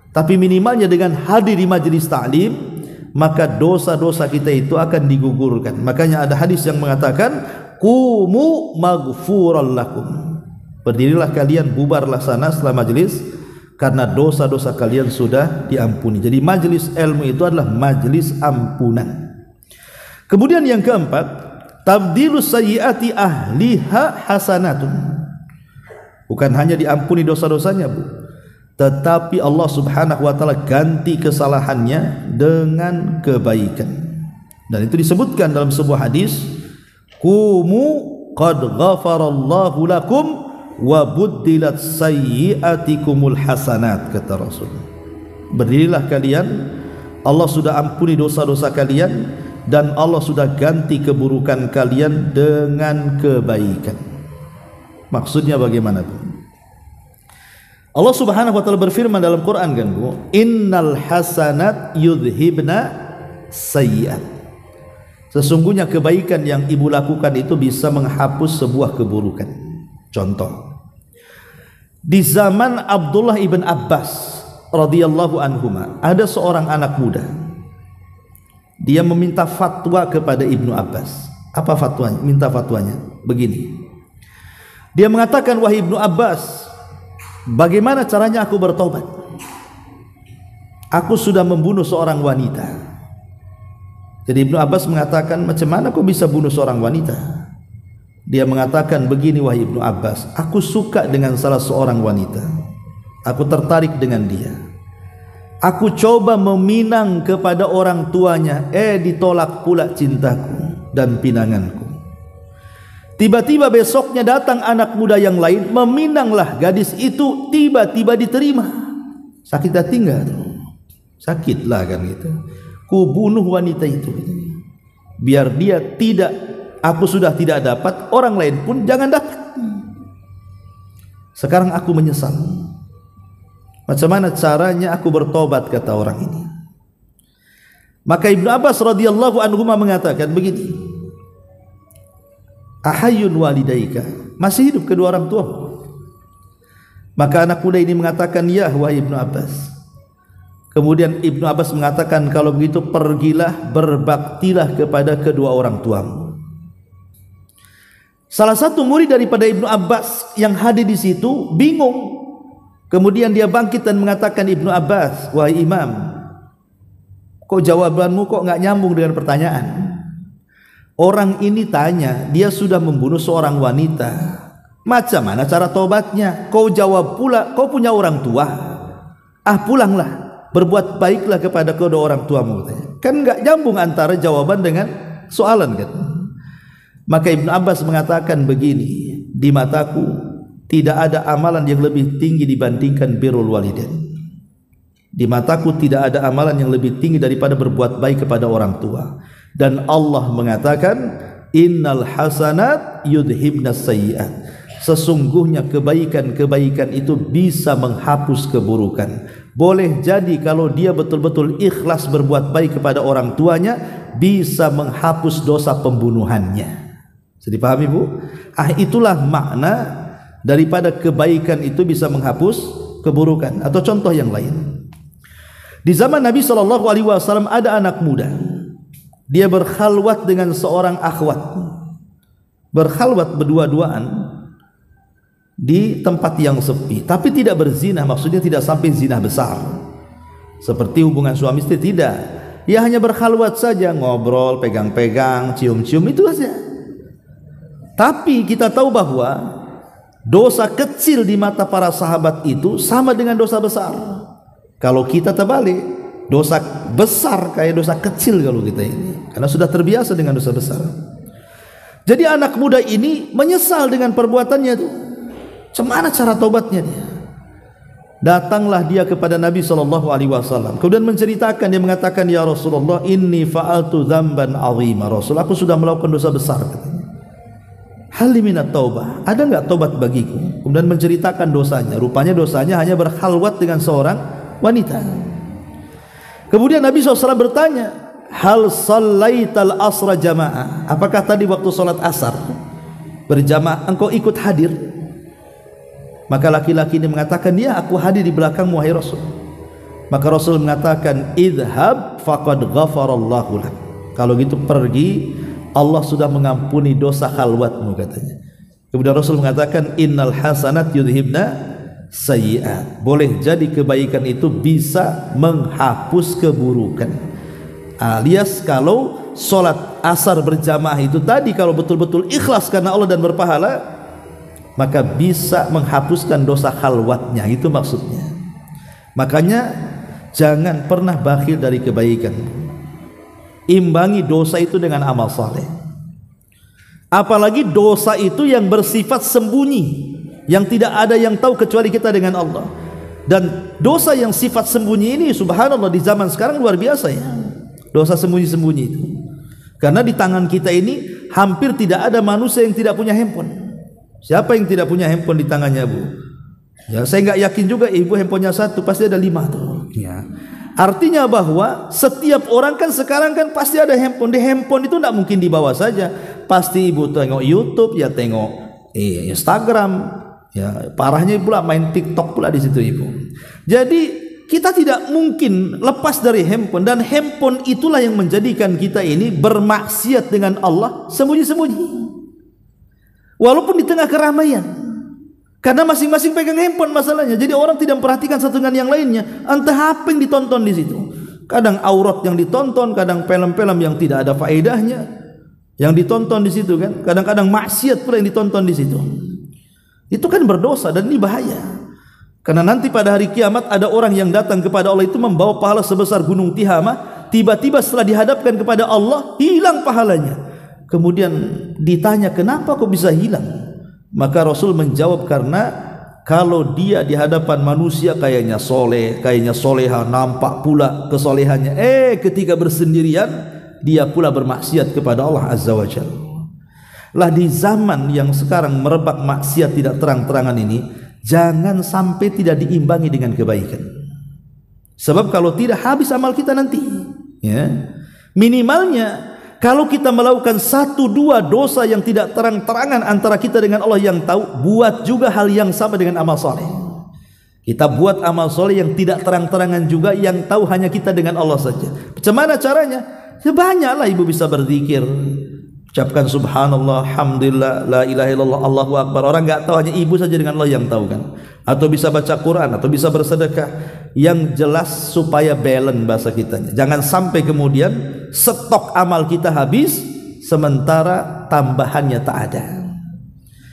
Tapi minimalnya dengan hadir di majelis taklim, maka dosa-dosa kita itu akan digugurkan. Makanya ada hadis yang mengatakan, qumu maghfuran lakum. Berdirilah kalian, bubarlah sana setelah majelis, karena dosa-dosa kalian sudah diampuni. Jadi majelis ilmu itu adalah majelis ampunan. Kemudian yang keempat, tabdilus sayyiati ahliha hasanatun. Bukan hanya diampuni dosa-dosanya Bu, tetapi Allah subhanahu wa ta'ala ganti kesalahannya dengan kebaikan. Dan itu disebutkan dalam sebuah hadis, qumu qad ghafarallahu lakum wa buddilat sayyiatikumul hasanat, kata Rasul. Berdirilah kalian, Allah sudah ampuni dosa-dosa kalian dan Allah sudah ganti keburukan kalian dengan kebaikan. Maksudnya bagaimana Bu? Allah subhanahu wa ta'ala berfirman dalam Quran kan Bu, innal hasanat yudhibna sayyiat. Sesungguhnya kebaikan yang ibu lakukan itu bisa menghapus sebuah keburukan. Contoh, Di zaman Abdullah ibn Abbas radhiyallahu anhuma, ada seorang anak muda. Dia meminta fatwa kepada Ibnu Abbas. Apa fatwanya? Minta fatwanya begini. Dia mengatakan, wahai Ibnu Abbas, bagaimana caranya aku bertobat? Aku sudah membunuh seorang wanita. Jadi Ibnu Abbas mengatakan, macam mana kau bisa bunuh seorang wanita? Dia mengatakan begini, wahai Ibnu Abbas, aku suka dengan salah seorang wanita. Aku tertarik dengan dia. Aku coba meminang kepada orang tuanya, ditolak pula cintaku dan pinanganku. Tiba-tiba besoknya datang anak muda yang lain, meminanglah gadis itu, tiba-tiba diterima. Sakit hati enggak? Sakitlah kan gitu. Ku bunuh wanita itu, biar dia tidak, aku sudah tidak dapat, orang lain pun jangan dapat. Sekarang aku menyesal. Macam mana caranya aku bertobat, kata orang ini. Maka Ibnu Abbas radhiyallahu anhu mengatakan begini, ahayyun walidaika, masih hidup kedua orang tua? Maka anak muda ini mengatakan, ya wahai Ibnu Abbas. Kemudian Ibnu Abbas mengatakan, kalau begitu pergilah berbaktilah kepada kedua orang tuamu. Salah satu murid daripada Ibnu Abbas yang hadir di situ bingung. Kemudian dia bangkit dan mengatakan, Ibnu Abbas, wahai imam, kok jawabanmu kok enggak nyambung dengan pertanyaan? Orang ini tanya, dia sudah membunuh seorang wanita, macam mana cara tobatnya? Kau jawab pula, kau punya orang tua, pulanglah, berbuat baiklah kepada kedua orang tuamu. Kan enggak nyambung antara jawaban dengan soalan kan? Maka Ibnu Abbas mengatakan begini, di mataku tidak ada amalan yang lebih tinggi dibandingkan birrul walidain. Di mataku tidak ada amalan yang lebih tinggi daripada berbuat baik kepada orang tua. Dan Allah mengatakan, innal hasanat yudhibnas sayyi'at. Sesungguhnya kebaikan-kebaikan itu bisa menghapus keburukan. Boleh jadi kalau dia betul-betul ikhlas berbuat baik kepada orang tuanya, bisa menghapus dosa pembunuhannya. Bisa dipahami Bu? Itulah makna daripada kebaikan itu bisa menghapus keburukan. Atau contoh yang lain, di zaman Nabi SAW ada anak muda, dia berkhalwat dengan seorang akhwat, berkhalwat berdua-duaan di tempat yang sepi, tapi tidak berzina, maksudnya tidak sampai zina besar seperti hubungan suami istri, tidak. Ia hanya berkhalwat saja, ngobrol, pegang-pegang, cium-cium, itu saja. Tapi kita tahu bahwa dosa kecil di mata para sahabat itu sama dengan dosa besar. Kalau kita terbalik, dosa besar kayak dosa kecil kalau kita ini, karena sudah terbiasa dengan dosa besar. Jadi anak muda ini menyesal dengan perbuatannya itu. Cemana cara tobatnya dia? Datanglah dia kepada Nabi SAW, kemudian menceritakan, dia mengatakan, ya Rasulullah, inni fa'altu dzamban 'azima. Rasul, aku sudah melakukan dosa besar, katanya. Hal minat taubah, ada enggak tobat bagiku? Kemudian menceritakan dosanya. Rupanya dosanya hanya berkhalwat dengan seorang wanita. Kemudian Nabi SAW bertanya, hal sallaital asra jamaah, apakah tadi waktu salat asar berjamaah engkau ikut hadir? Maka laki-laki ini mengatakan, ya aku hadir di belakangmu wahai Rasul. Maka Rasul mengatakan, idhab faqad ghafarallahu lak. Kalau gitu pergi, Allah sudah mengampuni dosa khalwatmu, katanya. Kemudian Rasul mengatakan, innal hasanat yudhibna sayyi'at. Boleh jadi kebaikan itu bisa menghapus keburukan. Alias kalau solat asar berjamaah itu tadi, kalau betul-betul ikhlas karena Allah dan berpahala, maka bisa menghapuskan dosa khalwatnya. Itu maksudnya. Makanya jangan pernah bakhil dari kebaikan. Imbangi dosa itu dengan amal saleh. Apalagi dosa itu yang bersifat sembunyi, yang tidak ada yang tahu kecuali kita dengan Allah. Dan dosa yang sifat sembunyi ini, subhanallah, di zaman sekarang luar biasa ya. Dosa sembunyi-sembunyi itu, karena di tangan kita ini hampir tidak ada manusia yang tidak punya handphone. Siapa yang tidak punya handphone di tangannya, Bu? Ya, saya nggak yakin juga ibu handphonenya satu, pasti ada 5 tuh ya. Artinya bahwa setiap orang kan sekarang kan pasti ada handphone. Di handphone itu tidak mungkin dibawa saja. Pasti ibu tengok YouTube, ya tengok Instagram, Ya, parahnya pula main TikTok pula di situ ibu. Jadi kita tidak mungkin lepas dari handphone, dan handphone itulah yang menjadikan kita ini bermaksiat dengan Allah sembunyi-sembunyi. Walaupun di tengah keramaian. Karena masing-masing pegang handphone masalahnya. Jadi orang tidak memperhatikan satu dengan yang lainnya. Entah apa yang ditonton di situ. Kadang aurat yang ditonton, kadang film-film yang tidak ada faedahnya yang ditonton di situ kan. Kadang-kadang maksiat pula yang ditonton di situ. Itu kan berdosa dan ini bahaya. Karena nanti pada hari kiamat ada orang yang datang kepada Allah itu membawa pahala sebesar gunung Tihama. Tiba-tiba setelah dihadapkan kepada Allah, hilang pahalanya. Kemudian ditanya, kenapa kok bisa hilang? Maka Rasul menjawab, karena kalau dia di hadapan manusia kayaknya soleh, kayaknya soleha, nampak pula kesolehannya. Ketika bersendirian dia pula bermaksiat kepada Allah Azza wa Jalla. Lah di zaman yang sekarang merebak maksiat tidak terang-terangan ini, jangan sampai tidak diimbangi dengan kebaikan. Sebab kalau tidak habis amal kita nanti. Ya. Minimalnya kalau kita melakukan 1-2 dosa yang tidak terang-terangan antara kita dengan Allah yang tahu, buat juga hal yang sama dengan amal soleh. Kita buat amal soleh yang tidak terang-terangan juga, yang tahu hanya kita dengan Allah saja. Bagaimana caranya? Ya banyaklah ibu bisa berzikir. Ucapkan subhanallah, alhamdulillah, la ilaha illallah, Allahu akbar. Orang enggak tahu, hanya ibu saja dengan Allah yang tahu kan. Atau bisa baca Quran, atau bisa bersedekah. Yang jelas supaya balance bahasa kitanya. Jangan sampai kemudian stok amal kita habis sementara tambahannya tak ada.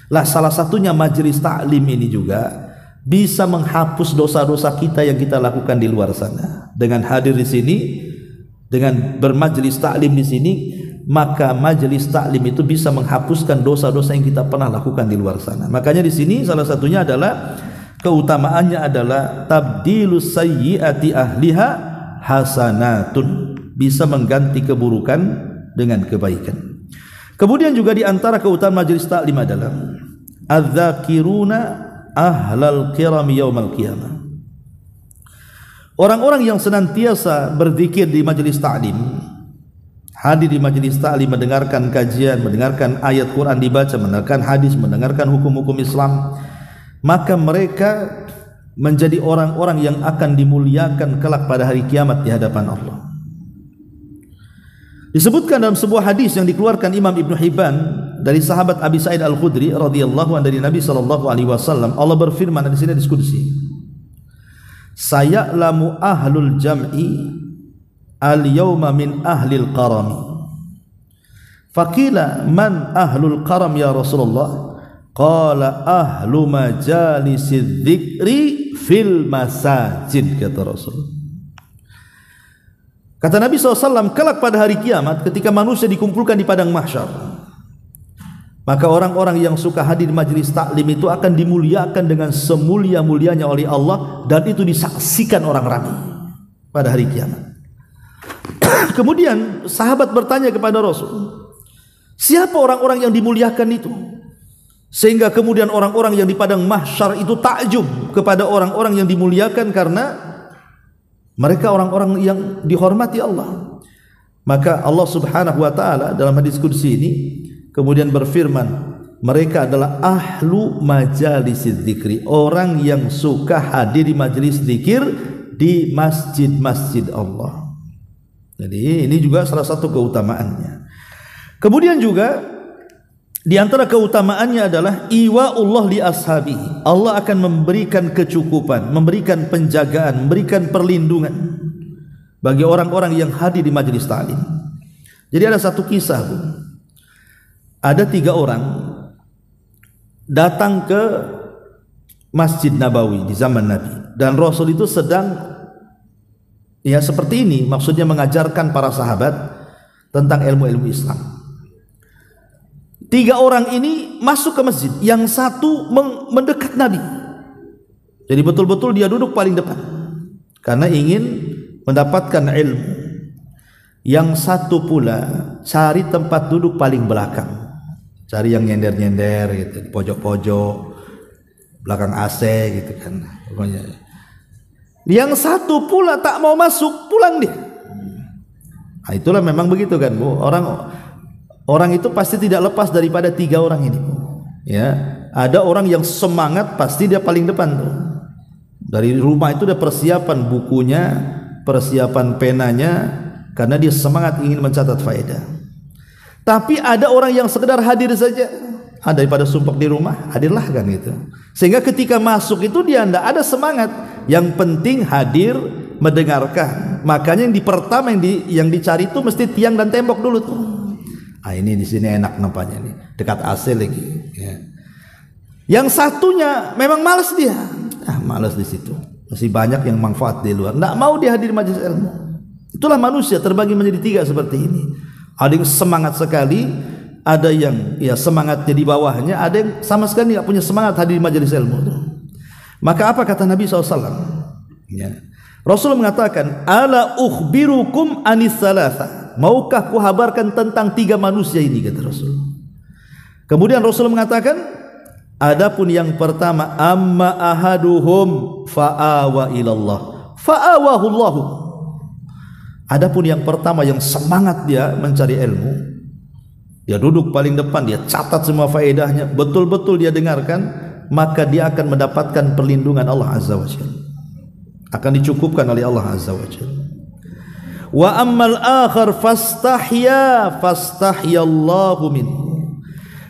Lah salah satunya majelis taklim ini juga bisa menghapus dosa-dosa kita yang kita lakukan di luar sana. Dengan hadir di sini, dengan bermajelis taklim di sini, maka majelis taklim itu bisa menghapuskan dosa-dosa yang kita pernah lakukan di luar sana. Makanya di sini salah satunya adalah keutamaannya adalah tabdilus sayyiati ahliha hasanatun, bisa mengganti keburukan dengan kebaikan. Kemudian juga di antara keutamaan majelis taklim adalah adz-dzakiruna ahlal kiram yaumal qiyamah. Orang-orang yang senantiasa berzikir di majelis taklim, hadir di majelis taklim, mendengarkan kajian, mendengarkan ayat Quran dibaca, mendengarkan hadis, mendengarkan hukum-hukum Islam, maka mereka menjadi orang-orang yang akan dimuliakan kelak pada hari kiamat di hadapan Allah. Disebutkan dalam sebuah hadis yang dikeluarkan Imam Ibn Hibban dari sahabat Abi Sa'id Al-Khudri radhiyallahu anhu dari Nabi sallallahu alaihi wasallam, Allah berfirman di sini diskusi, saya'lamu ahlul jam'i al-yawma min ahlil qarami. Faqila man ahlul qaram ya Rasulullah? Qala ahlu majalisidz dzikri fil masajid, kata Rasul. Kata Nabi SAW, kelak pada hari kiamat ketika manusia dikumpulkan di padang mahsyar, maka orang-orang yang suka hadir di majelis taklim itu akan dimuliakan dengan semulia-mulianya oleh Allah, dan itu disaksikan orang ramai pada hari kiamat. Kemudian sahabat bertanya kepada Rasul, siapa orang-orang yang dimuliakan itu? Sehingga kemudian orang-orang yang di padang mahsyar itu takjub kepada orang-orang yang dimuliakan, karena mereka orang-orang yang dihormati Allah. Maka Allah Subhanahu wa taala dalam hadis qudsi ini kemudian berfirman, mereka adalah ahlu majalisidz dzikri, orang yang suka hadir di majelis zikir di masjid-masjid Allah. Jadi ini juga salah satu keutamaannya. Kemudian juga di antara keutamaannya adalah iwa'ullah li ashabihi. Allah akan memberikan kecukupan, memberikan penjagaan, memberikan perlindungan bagi orang-orang yang hadir di majelis taklim. Jadi ada satu kisah, Bu. Ada 3 orang datang ke Masjid Nabawi di zaman Nabi, dan Rasul itu sedang ya seperti ini, maksudnya mengajarkan para sahabat tentang ilmu-ilmu Islam. 3 orang ini masuk ke masjid, yang satu mendekat Nabi. Jadi betul-betul dia duduk paling depan karena ingin mendapatkan ilmu. Yang satu pula cari tempat duduk paling belakang, cari yang nyender-nyender gitu, di pojok-pojok, belakang AC gitu kan pokoknya. Yang satu pula tak mau masuk, pulang dia. Nah, itulah memang begitu kan, Bu. Orang itu pasti tidak lepas daripada 3 orang ini, Bu. Ya, Ada orang yang semangat pasti dia paling depan tuh. Dari rumah itu ada persiapan bukunya, persiapan penanya, karena dia semangat ingin mencatat faedah. Tapi ada orang yang sekedar hadir saja, daripada sumpah di rumah, hadirlah kan gitu. Sehingga ketika masuk itu dia tidak ada semangat. Yang penting hadir, mendengarkan. Makanya yang pertama yang dicari itu mesti tiang dan tembok dulu tuh. Ini di sini enak nampaknya nih, dekat AC lagi. Ya. Yang satunya memang malas dia. Malas di situ. Masih banyak yang manfaat di luar. Tidak mau dia hadir majelis ilmu. Itulah manusia terbagi menjadi tiga seperti ini. Ada yang semangat sekali, ada yang semangatnya di bawahnya, ada yang sama sekali tidak punya semangat hadir di majelis ilmu. Maka apa kata Nabi SAW? Rasul mengatakan, ala ukhbirukum anis salasa. Maukah kuhabarkan tentang tiga manusia ini, kata Rasul. Kemudian Rasul mengatakan, adapun yang pertama, amma ahaduhum fa'awa ilallah fa'awahullahu. Adapun yang pertama yang semangat dia mencari ilmu, dia duduk paling depan, dia catat semua faedahnya, betul-betul dia dengarkan, maka dia akan mendapatkan perlindungan Allah Azza wa Jalla, akan dicukupkan oleh Allah Azza wa Jalla. Wa ammal akhar fastahyallahu minhu.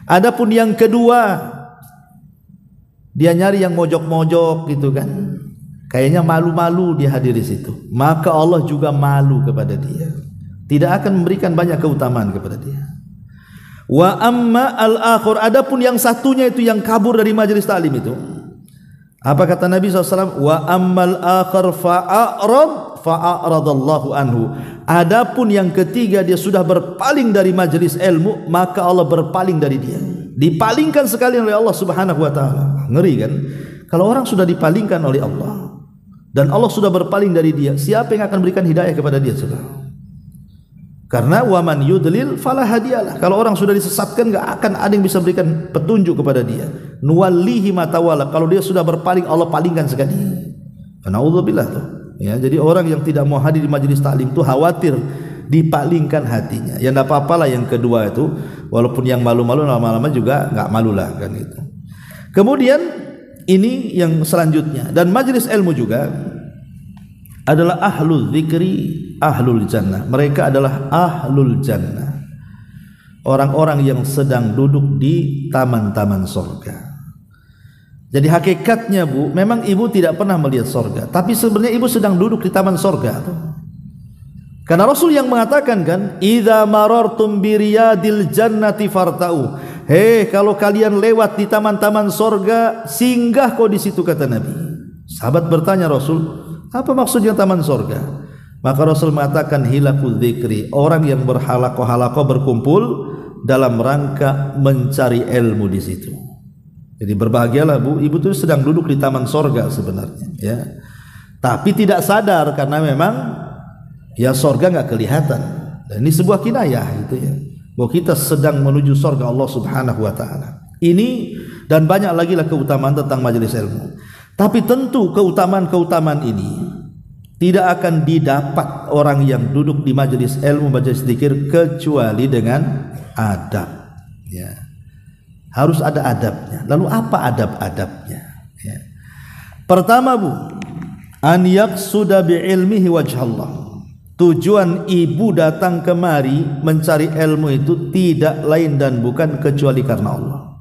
Adapun yang kedua, dia nyari yang mojok-mojok gitu kan, kayaknya malu-malu dia hadir di situ, maka Allah juga malu kepada dia, tidak akan memberikan banyak keutamaan kepada dia. Wa amma al-akhir, adapun yang satunya itu yang kabur dari majelis taklim itu, apa kata Nabi SAW? Wa ammal akhir fa'aradallahu anhu. Adapun yang ketiga, dia sudah berpaling dari majelis ilmu, maka Allah berpaling dari dia, dipalingkan sekali oleh Allah Subhanahu wa taala. Ngeri kan? Kalau orang sudah dipalingkan oleh Allah dan Allah sudah berpaling dari dia, siapa yang akan berikan hidayah kepada dia? Karena waman yudlil fala hadiyalah. Kalau orang sudah disesatkan, enggak akan ada yang bisa berikan petunjuk kepada dia. Nuwallihi ma tawalla. Kalau dia sudah berpaling, Allah palingkan sekali. Naudzubillah tuh. Ya, jadi orang yang tidak mau hadir di majelis taklim itu khawatir dipalingkan hatinya. Ya enggak apa-apalah yang kedua itu, walaupun yang malu-malu lama-lama juga enggak malulah kan itu. Kemudian ini yang selanjutnya, dan majelis ilmu juga adalah ahlul zikri ahlul jannah. Mereka adalah ahlul jannah, orang-orang yang sedang duduk di taman-taman surga. Jadi hakikatnya Bu, memang ibu tidak pernah melihat surga, tapi sebenarnya ibu sedang duduk di taman surga. Karena Rasul yang mengatakan kan, idza marartum bi riyadil jannati fartau. Kalau kalian lewat di taman-taman surga, singgah kau di situ, kata Nabi. Sahabat bertanya Rasul, apa maksudnya taman surga? Maka Rasul mengatakan, hilakul dzikri, orang yang berhalaqah-halaqah berkumpul dalam rangka mencari ilmu di situ. Jadi berbahagialah Bu, ibu itu sedang duduk di taman surga sebenarnya, ya. Tapi tidak sadar karena memang ya surga nggak kelihatan. Dan ini sebuah kinayah gitu ya, bahwa kita sedang menuju surga Allah Subhanahu wa taala. Ini dan banyak lagi lah keutamaan tentang majelis ilmu. Tapi tentu keutamaan-keutamaan ini tidak akan didapat orang yang duduk di majelis ilmu, majelis zikir, kecuali dengan adab. Ya. Harus ada adabnya. Lalu apa adab-adabnya? Ya. Pertama Bu, an yaqsuda bi ilmihi wajhallah. Tujuan ibu datang kemari mencari ilmu itu tidak lain dan bukan kecuali karena Allah.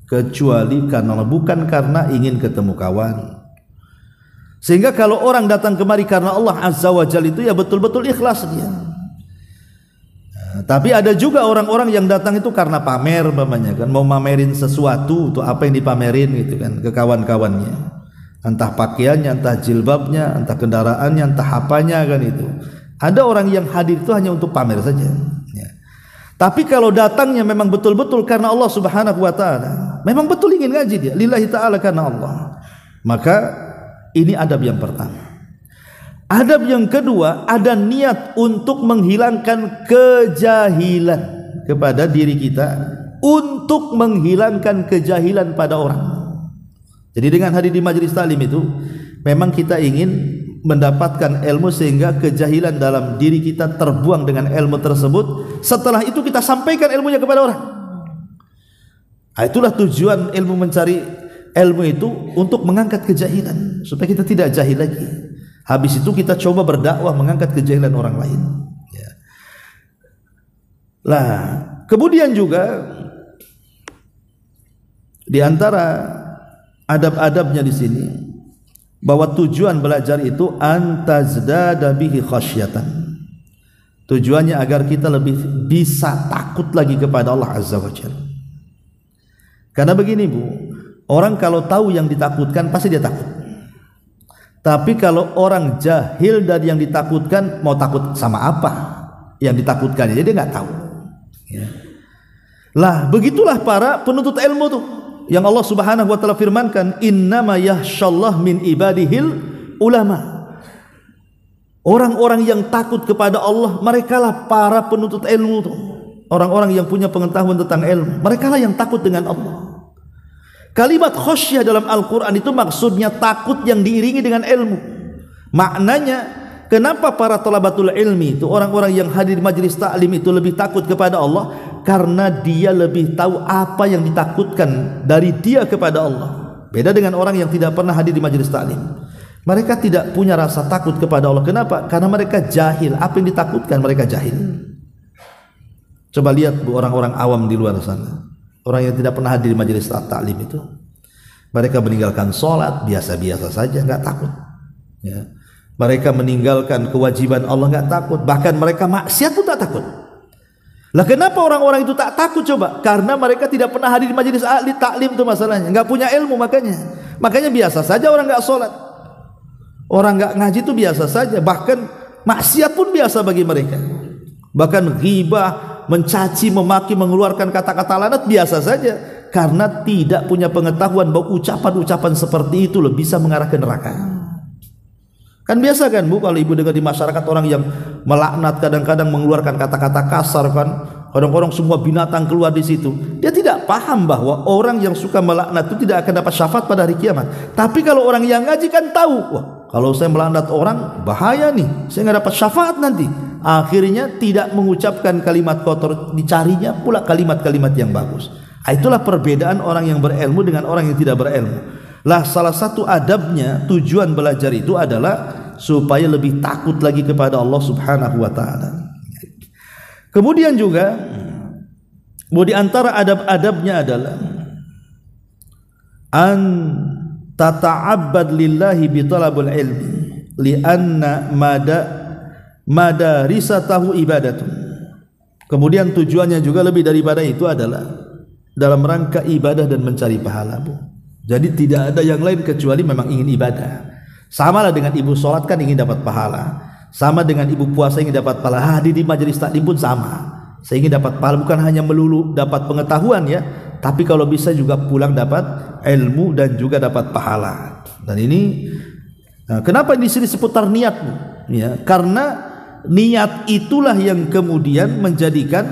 Kecuali karena Allah, bukan karena ingin ketemu kawan. Sehingga kalau orang datang kemari karena Allah Azza wa Jalla itu ya betul-betul ikhlas dia. Tapi ada juga orang-orang yang datang itu karena pamer, umpamanya kan, mau mamerin sesuatu, untuk apa yang dipamerin gitu kan ke kawan-kawannya. Entah pakaiannya, entah jilbabnya, entah kendaraannya, entah apanya kan itu. Ada orang yang hadir itu hanya untuk pamer saja. Ya. Tapi kalau datangnya memang betul-betul karena Allah Subhanahu wa taala, memang betul ingin ngaji dia, lillahi taala karena Allah, maka ini adab yang pertama. Adab yang kedua, ada niat untuk menghilangkan kejahilan kepada diri kita, untuk menghilangkan kejahilan pada orang. Jadi dengan hadir di majelis taklim itu, memang kita ingin mendapatkan ilmu sehingga kejahilan dalam diri kita terbuang dengan ilmu tersebut. Setelah itu kita sampaikan ilmunya kepada orang. Itulah tujuan ilmu, mencari ilmu itu untuk mengangkat kejahilan supaya kita tidak jahil lagi. Habis itu kita coba berdakwah mengangkat kejahilan orang lain. Ya. Lah, kemudian juga di antara adab-adabnya di sini bahwa tujuan belajar itu antazdada bihi khasyatan. Tujuannya agar kita lebih bisa takut lagi kepada Allah Azza wa Jalla. Karena begini Bu, orang kalau tahu yang ditakutkan pasti dia takut. Tapi kalau orang jahil dari yang ditakutkan, mau takut sama apa yang ditakutkan, jadi dia nggak tahu. Ya. Lah begitulah para penuntut ilmu tuh, yang Allah Subhanahu wa taala firmankan, innama yakhsyallah min ibadihil ulama. Orang-orang yang takut kepada Allah, merekalah para penuntut ilmu tuh. Orang-orang yang punya pengetahuan tentang ilmu, merekalah yang takut dengan Allah. Kalimat khasyah dalam Al-Quran itu maksudnya takut yang diiringi dengan ilmu. Maknanya, kenapa para thalabatul ilmi itu, orang-orang yang hadir di majelis taklim itu lebih takut kepada Allah? Karena dia lebih tahu apa yang ditakutkan dari dia kepada Allah. Beda dengan orang yang tidak pernah hadir di majelis taklim. Mereka tidak punya rasa takut kepada Allah. Kenapa? Karena mereka jahil. Apa yang ditakutkan mereka jahil. Coba lihat Bu, orang-orang awam di luar sana, orang yang tidak pernah hadir di majelis taklim itu, mereka meninggalkan sholat biasa-biasa saja, nggak takut. Ya. Mereka meninggalkan kewajiban Allah, nggak takut. Bahkan mereka maksiat pun tak takut. Lah kenapa orang-orang itu tak takut coba? Karena mereka tidak pernah hadir di majelis taklim itu masalahnya. Nggak punya ilmu makanya biasa saja orang nggak sholat. Orang nggak ngaji itu biasa saja, bahkan maksiat pun biasa bagi mereka. Bahkan ghibah, mencaci, memaki, mengeluarkan kata-kata lanat biasa saja, karena tidak punya pengetahuan bahwa ucapan-ucapan seperti itu bisa mengarah ke neraka. Kan biasa kan Bu, kalau ibu dengar di masyarakat orang yang melaknat, kadang-kadang mengeluarkan kata-kata kasar kan, kadang-kadang semua binatang keluar di situ. Dia tidak paham bahwa orang yang suka melaknat itu tidak akan dapat syafaat pada hari kiamat. Tapi kalau orang yang ngaji kan tahu, wah kalau saya melaknat orang bahaya nih, saya nggak dapat syafaat nanti. Akhirnya tidak mengucapkan kalimat kotor, dicarinya pula kalimat-kalimat yang bagus. Itulah perbedaan orang yang berilmu dengan orang yang tidak berilmu. Lah salah satu adabnya, tujuan belajar itu adalah supaya lebih takut lagi kepada Allah Subhanahu wa taala. Kemudian juga di antara adab-adabnya adalah an tata'abbad lillahi bi talabul ilmi li'anna madarisatahu ibadatun. Kemudian tujuannya juga lebih daripada itu adalah dalam rangka ibadah dan mencari pahala Bu. Jadi tidak ada yang lain kecuali memang ingin ibadah. Sama lah dengan ibu sholat kan ingin dapat pahala, sama dengan ibu puasa ingin dapat pahala. Hadir di majelis taklim pun sama, saya ingin dapat pahala, bukan hanya melulu dapat pengetahuan ya, tapi kalau bisa juga pulang dapat ilmu dan juga dapat pahala. Dan ini kenapa di sini seputar niat Bu? Ya, karena niat itulah yang kemudian menjadikan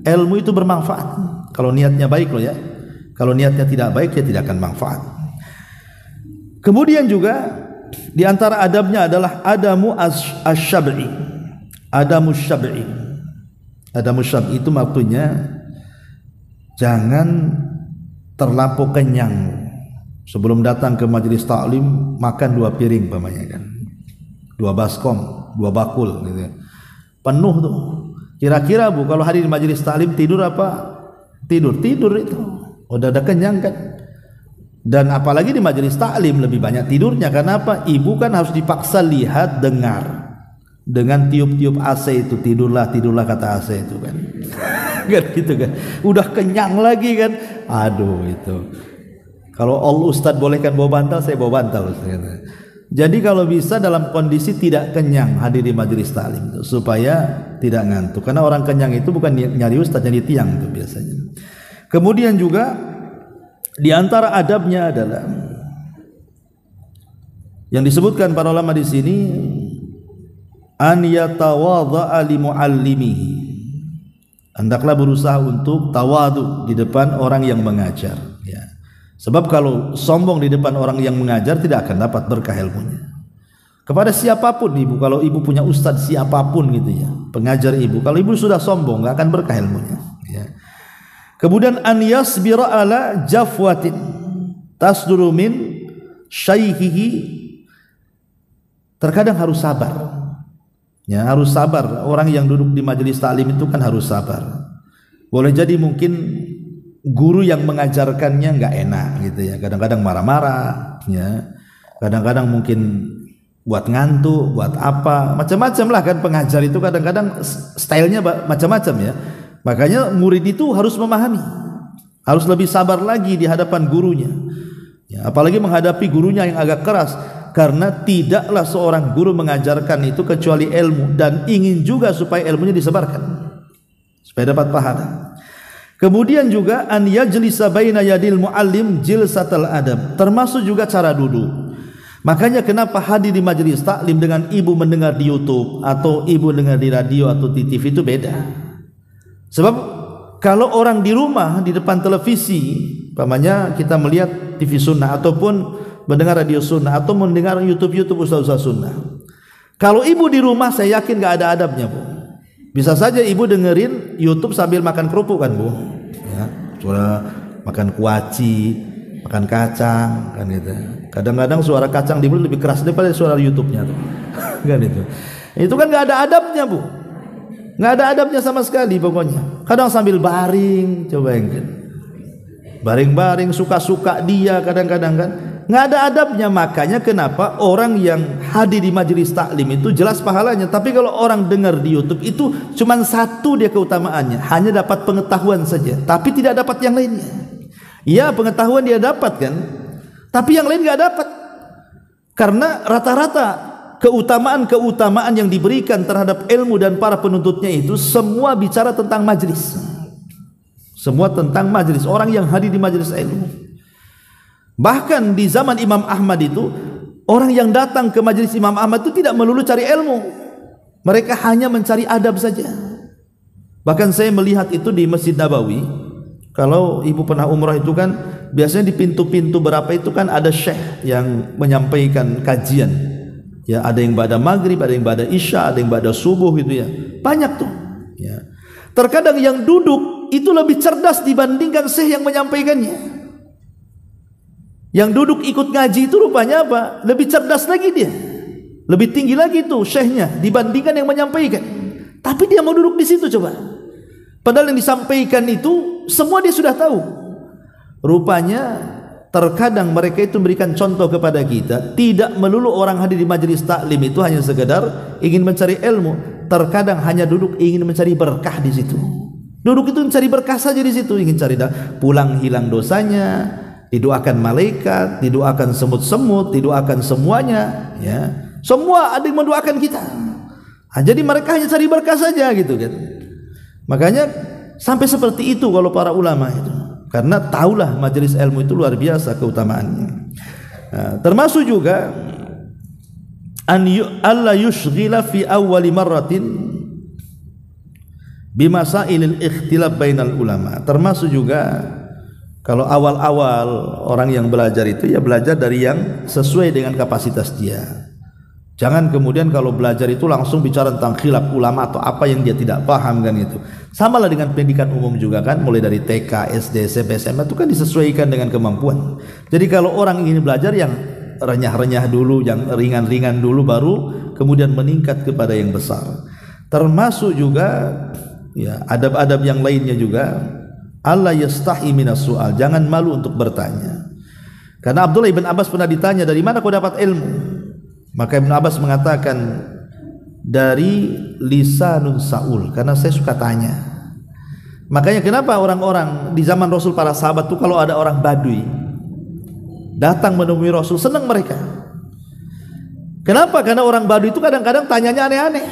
ilmu itu bermanfaat. Kalau niatnya baik loh ya. Kalau niatnya tidak baik ya tidak akan manfaat. Kemudian juga di antara adabnya adalah adamu asy-syab'i. Adamu syab'i. Adamu syab'i itu maksudnya jangan terlampau kenyang. Sebelum datang ke majelis taklim makan 2 piring pamannya kan. 2 baskom, 2 bakul gitu. Penuh tuh. Kira-kira Bu kalau hadir di majelis taklim tidur apa? Tidur itu. Udah kenyang kan. Dan apalagi di majelis taklim lebih banyak tidurnya. Karena apa? Ibu kan harus dipaksa lihat, dengar. Dengan tiup-tiup AC itu, tidurlah kata AC itu kan. Kan gitu kan. Udah kenyang lagi kan. Aduh itu. Kalau Ustadz bolehkan bawa bantal, saya bawa bantal. Jadi kalau bisa dalam kondisi tidak kenyang hadir di majelis taklim supaya tidak ngantuk. Karena orang kenyang itu bukan nyari ustadz, nyari tiang itu biasanya. Kemudian juga di antara adabnya adalah yang disebutkan para ulama di sini an yatawadha'a li muallimihi. Hendaklah berusaha untuk tawadhu di depan orang yang mengajar ya. Sebab kalau sombong di depan orang yang mengajar tidak akan dapat berkah ilmunya. Kepada siapapun ibu, kalau ibu punya ustadz siapapun gitu ya, pengajar ibu, kalau ibu sudah sombong nggak akan berkah ilmunya ya. Kemudian an yasbira ala jafwatin tasduru min syaikhihi, terkadang harus sabar. Ya, harus sabar. Orang yang duduk di majelis taklim itu kan harus sabar. Boleh jadi mungkin guru yang mengajarkannya nggak enak gitu ya. Kadang-kadang marah-marah, ya. Kadang-kadang mungkin buat ngantuk, buat apa, macam-macam lah kan pengajar itu kadang-kadang stylenya macam-macam ya. Makanya murid itu harus memahami, harus lebih sabar lagi di hadapan gurunya. Ya, apalagi menghadapi gurunya yang agak keras, karena tidaklah seorang guru mengajarkan itu kecuali ilmu dan ingin juga supaya ilmunya disebarkan, supaya dapat pahala. Kemudian juga an yajlisa baina yadil muallim jilsatal adab, termasuk juga cara duduk. Makanya kenapa hadir di majelis taklim dengan ibu mendengar di YouTube atau ibu dengar di radio atau di TV itu beda. Sebab kalau orang di rumah di depan televisi, umpamanya kita melihat TV sunnah ataupun mendengar radio sunnah atau mendengar YouTube ustaz-ustaz sunnah. Kalau ibu di rumah saya yakin gak ada adabnya, Bu. Bisa saja ibu dengerin YouTube sambil makan kerupuk kan, Bu. Ya, suara makan kuaci, makan kacang kan gitu. Kadang-kadang suara kacang di mulut lebih keras daripada suara YouTube-nya tuh. Kan itu. Itu kan gak ada adabnya, Bu. Nggak ada adabnya sama sekali pokoknya. Kadang sambil baring, coba yang baring-baring suka-suka dia kadang-kadang kan. Nggak ada adabnya. Makanya kenapa orang yang hadir di majelis taklim itu jelas pahalanya. Tapi kalau orang dengar di YouTube itu cuma satu dia keutamaannya, hanya dapat pengetahuan saja, tapi tidak dapat yang lainnya. Iya, pengetahuan dia dapat kan, tapi yang lain nggak dapat. Karena rata-rata keutamaan-keutamaan yang diberikan terhadap ilmu dan para penuntutnya itu semua bicara tentang majelis. Semua tentang majelis, orang yang hadir di majelis ilmu. Bahkan di zaman Imam Ahmad itu, orang yang datang ke majelis Imam Ahmad itu tidak melulu cari ilmu. Mereka hanya mencari adab saja. Bahkan saya melihat itu di Masjid Nabawi. Kalau ibu pernah umrah itu kan biasanya di pintu-pintu berapa itu kan ada syekh yang menyampaikan kajian. Ya, ada yang ba'da maghrib, ada yang ba'da isya, ada yang ba'da subuh gitu ya. Banyak tuh. Ya. Terkadang yang duduk itu lebih cerdas dibandingkan syekh yang menyampaikannya. Yang duduk ikut ngaji itu rupanya apa? Lebih cerdas lagi dia. Lebih tinggi lagi tuh syekhnya dibandingkan yang menyampaikan. Tapi dia mau duduk di situ coba. Padahal yang disampaikan itu semua dia sudah tahu. Rupanya terkadang mereka itu memberikan contoh kepada kita, tidak melulu orang hadir di majelis taklim itu hanya sekedar ingin mencari ilmu. Terkadang hanya duduk ingin mencari berkah di situ. Duduk itu mencari berkah saja di situ, ingin cari pulang hilang dosanya, didoakan malaikat, didoakan semut-semut, didoakan semuanya, ya. Semua ada yang mendoakan kita. Nah, jadi mereka hanya cari berkah saja gitu kan. Makanya sampai seperti itu kalau para ulama itu. Karena tahulah majelis ilmu itu luar biasa keutamaannya. Nah, termasuk juga alla yushghila fi awwali marratin bimasailil ikhtilaf bainal ulama. Termasuk juga kalau awal-awal orang yang belajar itu ya belajar dari yang sesuai dengan kapasitas dia. Jangan kemudian kalau belajar itu langsung bicara tentang khilaf ulama atau apa yang dia tidak paham kan itu. Sama lah dengan pendidikan umum juga kan, mulai dari TK, SD, SMP, SMA itu kan disesuaikan dengan kemampuan. Jadi kalau orang ingin belajar yang renyah-renyah dulu, yang ringan-ringan dulu, baru kemudian meningkat kepada yang besar. Termasuk juga ya adab-adab yang lainnya juga, alla yastahi minas su'al, jangan malu untuk bertanya. Karena Abdullah ibn Abbas pernah ditanya, dari mana kau dapat ilmu? Maka Ibn Abbas mengatakan, dari lisanun Saul, karena saya suka tanya. Makanya kenapa orang-orang di zaman Rasul, para sahabat itu kalau ada orang Badui datang menemui Rasul, senang mereka. Kenapa? Karena orang Badui itu kadang-kadang tanyanya aneh-aneh.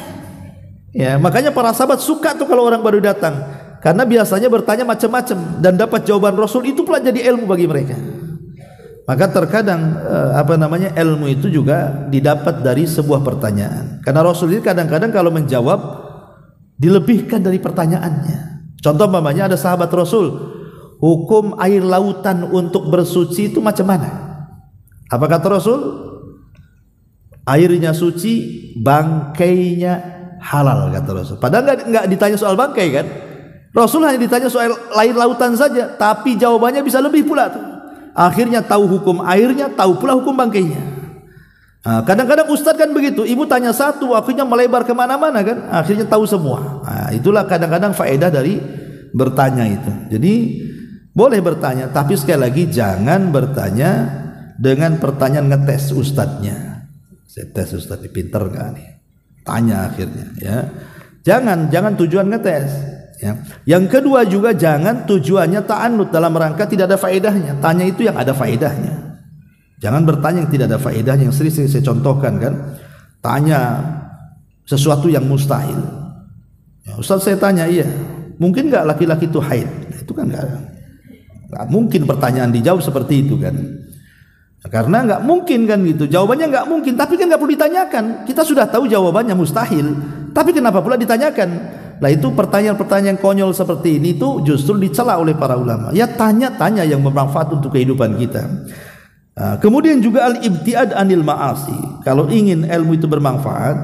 Ya, makanya para sahabat suka tuh kalau orang Badui datang, karena biasanya bertanya macam-macam dan dapat jawaban Rasul, itu pula jadi ilmu bagi mereka. Maka terkadang ilmu itu juga didapat dari sebuah pertanyaan. Karena Rasul ini kadang-kadang kalau menjawab dilebihkan dari pertanyaannya. Contoh umpamanya ada sahabat Rasul, hukum air lautan untuk bersuci itu macam mana? Apa kata Rasul? Airnya suci, bangkainya halal, kata Rasul. Padahal nggak ditanya soal bangkai kan? Rasul hanya ditanya soal air lautan saja, tapi jawabannya bisa lebih pula tuh. Akhirnya tahu hukum airnya, tahu pula hukum bangkainya. Kadang-kadang ustadz kan begitu, ibu tanya satu, akhirnya melebar kemana-mana kan, akhirnya tahu semua. Itulah kadang-kadang faedah dari bertanya itu. Jadi boleh bertanya, tapi sekali lagi jangan bertanya dengan pertanyaan ngetes ustadznya. Saya tes ustadz, pinter nggak nih? Tanya akhirnya, ya. Jangan tujuan ngetes. Ya. Yang kedua juga jangan tujuannya ta'annud dalam rangka tidak ada faedahnya. Tanya itu yang ada faedahnya. Jangan bertanya yang tidak ada faedahnya. Yang sering saya contohkan kan, tanya sesuatu yang mustahil. Ya, Ustaz saya tanya, iya, mungkin nggak laki-laki itu haid? Itu kan nggak mungkin pertanyaan dijawab seperti itu kan. Karena nggak mungkin kan gitu. Jawabannya nggak mungkin, tapi kan nggak perlu ditanyakan. Kita sudah tahu jawabannya mustahil, tapi kenapa pula ditanyakan? Nah itu pertanyaan-pertanyaan konyol seperti ini itu justru dicela oleh para ulama. Ya tanya-tanya yang bermanfaat untuk kehidupan kita. Kemudian juga al-ibtiad anil ma'asi. Kalau ingin ilmu itu bermanfaat,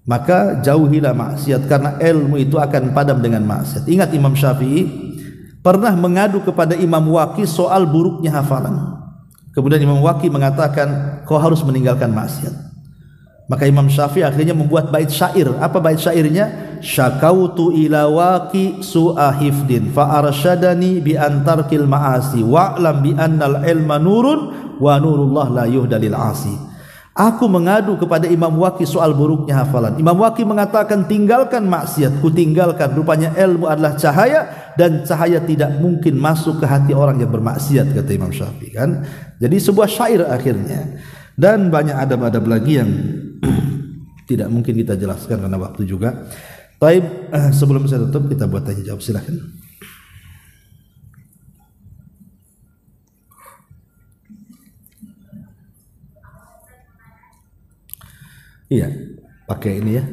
maka jauhilah maksiat, karena ilmu itu akan padam dengan maksiat. Ingat Imam Syafi'i pernah mengadu kepada Imam Waqi soal buruknya hafalan. Kemudian Imam Waqi mengatakan, kau harus meninggalkan maksiat. Maka Imam Syafi'i akhirnya membuat bait syair. Apa bait syairnya? Syakautu ila Waqi su'a hifdin fa arsyadani bi antarkil ma'asi wa'lam bi annal ilma nurun wa nurullah la yuhdalil asi. Aku mengadu kepada Imam Waqi soal buruknya hafalan. Imam Waqi mengatakan, tinggalkan maksiat, ku tinggalkan. Rupanya ilmu adalah cahaya, dan cahaya tidak mungkin masuk ke hati orang yang bermaksiat, kata Imam Syafi'i kan. Jadi sebuah syair akhirnya. Dan banyak adab-adab lagi yang tidak mungkin kita jelaskan karena waktu juga. Baik, sebelum saya tutup kita buat tanya jawab, silakan. Iya, pakai ini ya.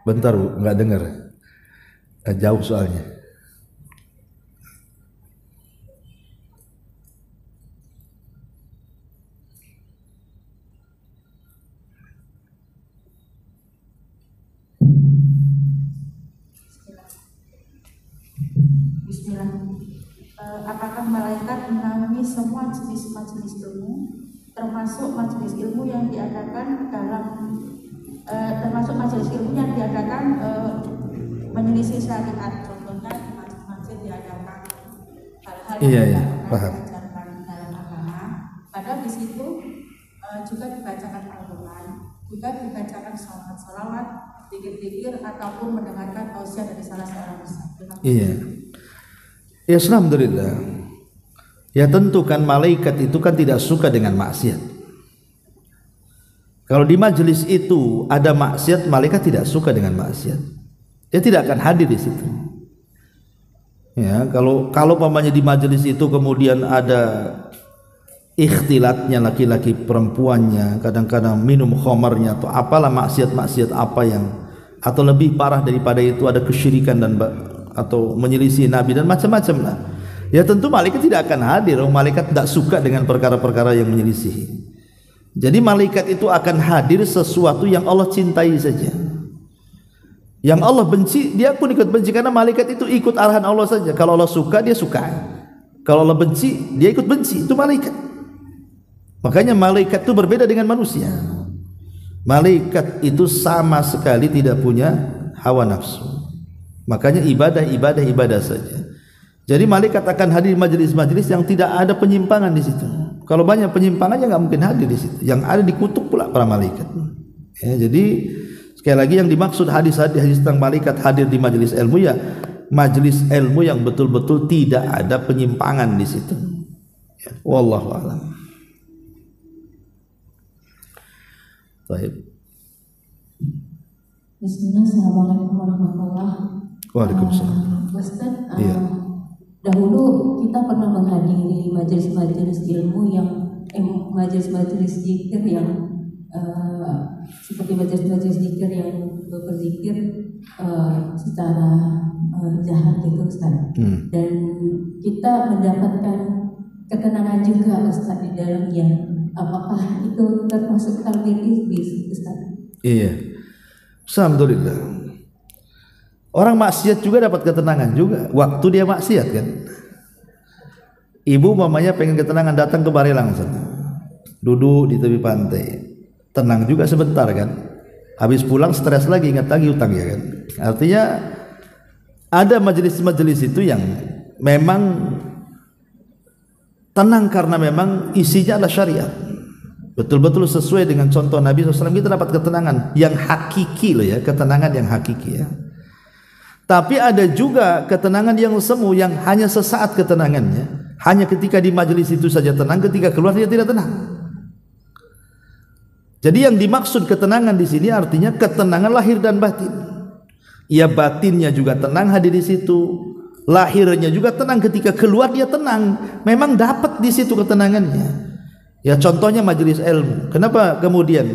Bentar Bu, nggak dengar. Jauh soalnya. Apakah malaikat menaungi semua jenis majelis ilmu, termasuk majelis ilmu yang diadakan menyelisih syariat, contohnya di masjid diadakan hal-hal yang diajarkan dalam agama, padahal di situ juga dibacakan Al-Quran, juga dibacakan salawat, zikir-zikir, ataupun mendengarkan tausiah dari salah seorang ustaz. Iya. Ya, alhamdulillah. Ya tentu kan malaikat itu kan tidak suka dengan maksiat. Kalau di majelis itu ada maksiat, malaikat tidak suka dengan maksiat. Dia tidak akan hadir di situ. Ya, kalau pamannya di majelis itu kemudian ada ikhtilatnya laki-laki perempuannya, kadang-kadang minum khamarnya atau apalah maksiat-maksiat apa yang, atau lebih parah daripada itu ada kesyirikan dan atau menyelisih Nabi dan macam-macam lah. Ya tentu malaikat tidak akan hadir. Malaikat tidak suka dengan perkara-perkara yang menyelisihi. Jadi malaikat itu akan hadir sesuatu yang Allah cintai saja. Yang Allah benci, dia pun ikut benci, karena malaikat itu ikut arahan Allah saja. Kalau Allah suka, dia suka. Kalau Allah benci, dia ikut benci. Itu malaikat. Makanya malaikat itu berbeda dengan manusia. Malaikat itu sama sekali tidak punya hawa nafsu. Makanya ibadah saja. Jadi malaikat akan hadir di majelis-majelis yang tidak ada penyimpangan di situ. Kalau banyak penyimpangannya nggak mungkin hadir di situ. Yang ada dikutuk pula para malaikat. Ya, jadi sekali lagi yang dimaksud hadis tentang malaikat hadir di majelis ilmu, ya majelis ilmu yang betul-betul tidak ada penyimpangan di situ. Ya, wallahu a'lam. Baik. Bismillah, assalamualaikum warahmatullahi wabarakatuh. Waalaikumsalam. Ustaz, iya. Dahulu kita pernah menghadiri majelis-majelis ilmu yang majelis-majelis zikir yang seperti majelis-majelis zikir yang berzikir secara jahat gitu Ustaz. Dan kita mendapatkan ketenangan juga Ustaz di dalamnya. apakah itu termasuk takbir iblis, Ustaz? Iya. Alhamdulillah. Orang maksiat juga dapat ketenangan juga waktu dia maksiat kan. Ibu mamanya pengen ketenangan, datang ke Barelang sana, duduk di tepi pantai, tenang juga sebentar kan. Habis pulang stres lagi, ingat lagi utang ya kan. Artinya ada majelis-majelis itu yang memang tenang karena memang isinya adalah syariat, betul-betul sesuai dengan contoh Nabi SAW. Kita dapat ketenangan yang hakiki loh ya, ketenangan yang hakiki ya. Tapi ada juga ketenangan yang semu, yang hanya sesaat ketenangannya, hanya ketika di majelis itu saja tenang, ketika keluar dia tidak tenang. Jadi yang dimaksud ketenangan di sini artinya ketenangan lahir dan batin. Ya, batinnya juga tenang hadir di situ, lahirnya juga tenang, ketika keluar dia tenang. Memang dapat di situ ketenangannya. Ya, contohnya majelis ilmu. Kenapa kemudian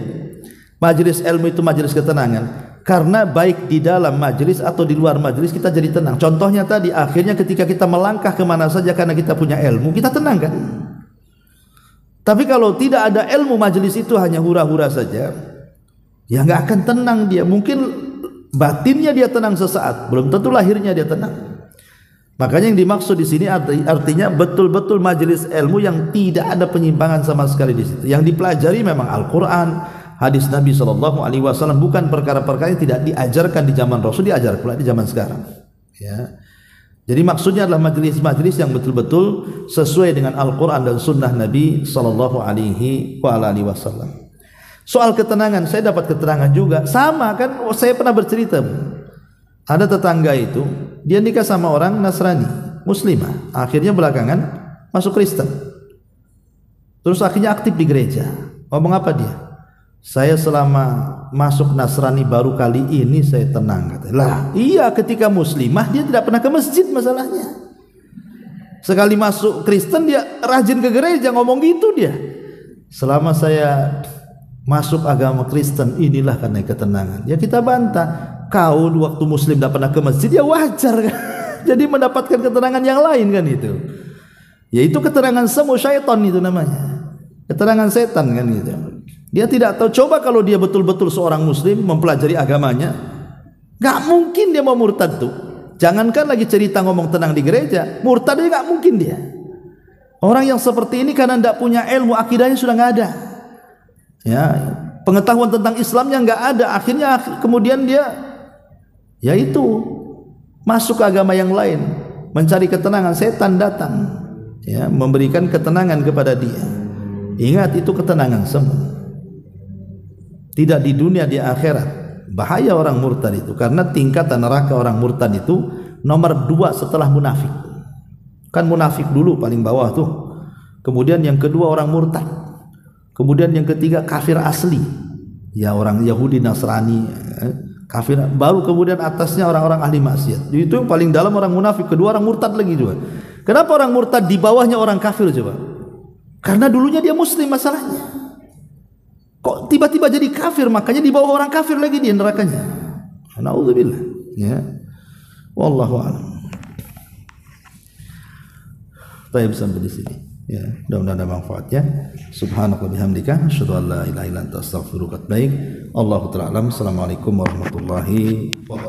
majelis ilmu itu majelis ketenangan? Karena baik di dalam majelis atau di luar majelis kita jadi tenang. Contohnya tadi, akhirnya ketika kita melangkah kemana saja karena kita punya ilmu, kita tenang kan? Tapi kalau tidak ada ilmu, majelis itu hanya hura-hura saja, ya nggak akan tenang dia. Mungkin batinnya dia tenang sesaat, belum tentu lahirnya dia tenang. Makanya yang dimaksud di sini artinya betul-betul majelis ilmu yang tidak ada penyimpangan sama sekali di situ. Yang dipelajari memang Al-Quran, hadis Nabi SAW, bukan perkara-perkara yang tidak diajarkan di zaman Rasul, diajar pula di zaman sekarang. Ya. Jadi maksudnya adalah majelis-majelis yang betul-betul sesuai dengan Al-Quran dan Sunnah Nabi SAW. Soal ketenangan, saya dapat keterangan juga. Sama kan, saya pernah bercerita. Ada tetangga itu, dia nikah sama orang Nasrani, Muslimah. Akhirnya belakangan masuk Kristen. Terus akhirnya aktif di gereja. Ngomong apa dia? Saya selama masuk Nasrani baru kali ini saya tenang, katanya. Lah iya, ketika Muslimah dia tidak pernah ke masjid masalahnya. Sekali masuk Kristen dia rajin ke gereja, ngomong gitu dia. Selama saya masuk agama Kristen inilah karena ketenangan. Ya kita bantah, kau waktu Muslim tidak pernah ke masjid, ya wajar kan. Jadi mendapatkan ketenangan yang lain kan itu. Yaitu keterangan semu syaitan itu namanya. Keterangan setan kan gitu. Dia tidak tahu. Coba kalau dia betul-betul seorang muslim mempelajari agamanya, gak mungkin dia mau murtad tuh. Jangankan lagi cerita ngomong tenang di gereja, murtad dia gak mungkin dia. Orang yang seperti ini karena tidak punya ilmu, akidahnya sudah gak ada. Ya, pengetahuan tentang Islamnya gak ada. Akhirnya kemudian dia yaitu masuk ke agama yang lain, mencari ketenangan. Setan datang, ya, memberikan ketenangan kepada dia. Ingat, itu ketenangan semua. Tidak di dunia, di akhirat. Bahaya orang murtad itu, karena tingkatan neraka orang murtad itu nomor 2 setelah munafik. Kan munafik dulu paling bawah tuh. Kemudian yang kedua orang murtad. Kemudian yang ketiga kafir asli. Ya, orang Yahudi, Nasrani, kafir. Baru kemudian atasnya orang-orang ahli maksiat. Itu yang paling dalam orang munafik, kedua orang murtad lagi juga. Kenapa orang murtad di bawahnya orang kafir coba? Karena dulunya dia muslim masalahnya. Kok tiba-tiba jadi kafir? Makanya di bawah orang kafir lagi dia nerakanya. Nauzubillah. Ya. Wallahu a'lam. Baik, sampai di sini. Ya, mudah-mudahan ada manfaatnya. Subhanaka bihamdika asyhadu an la ilaha illa anta astaghfiruka wa atubu ilaik. Allahu ta'ala alam. Assalamualaikum warahmatullahi wabarakatuh.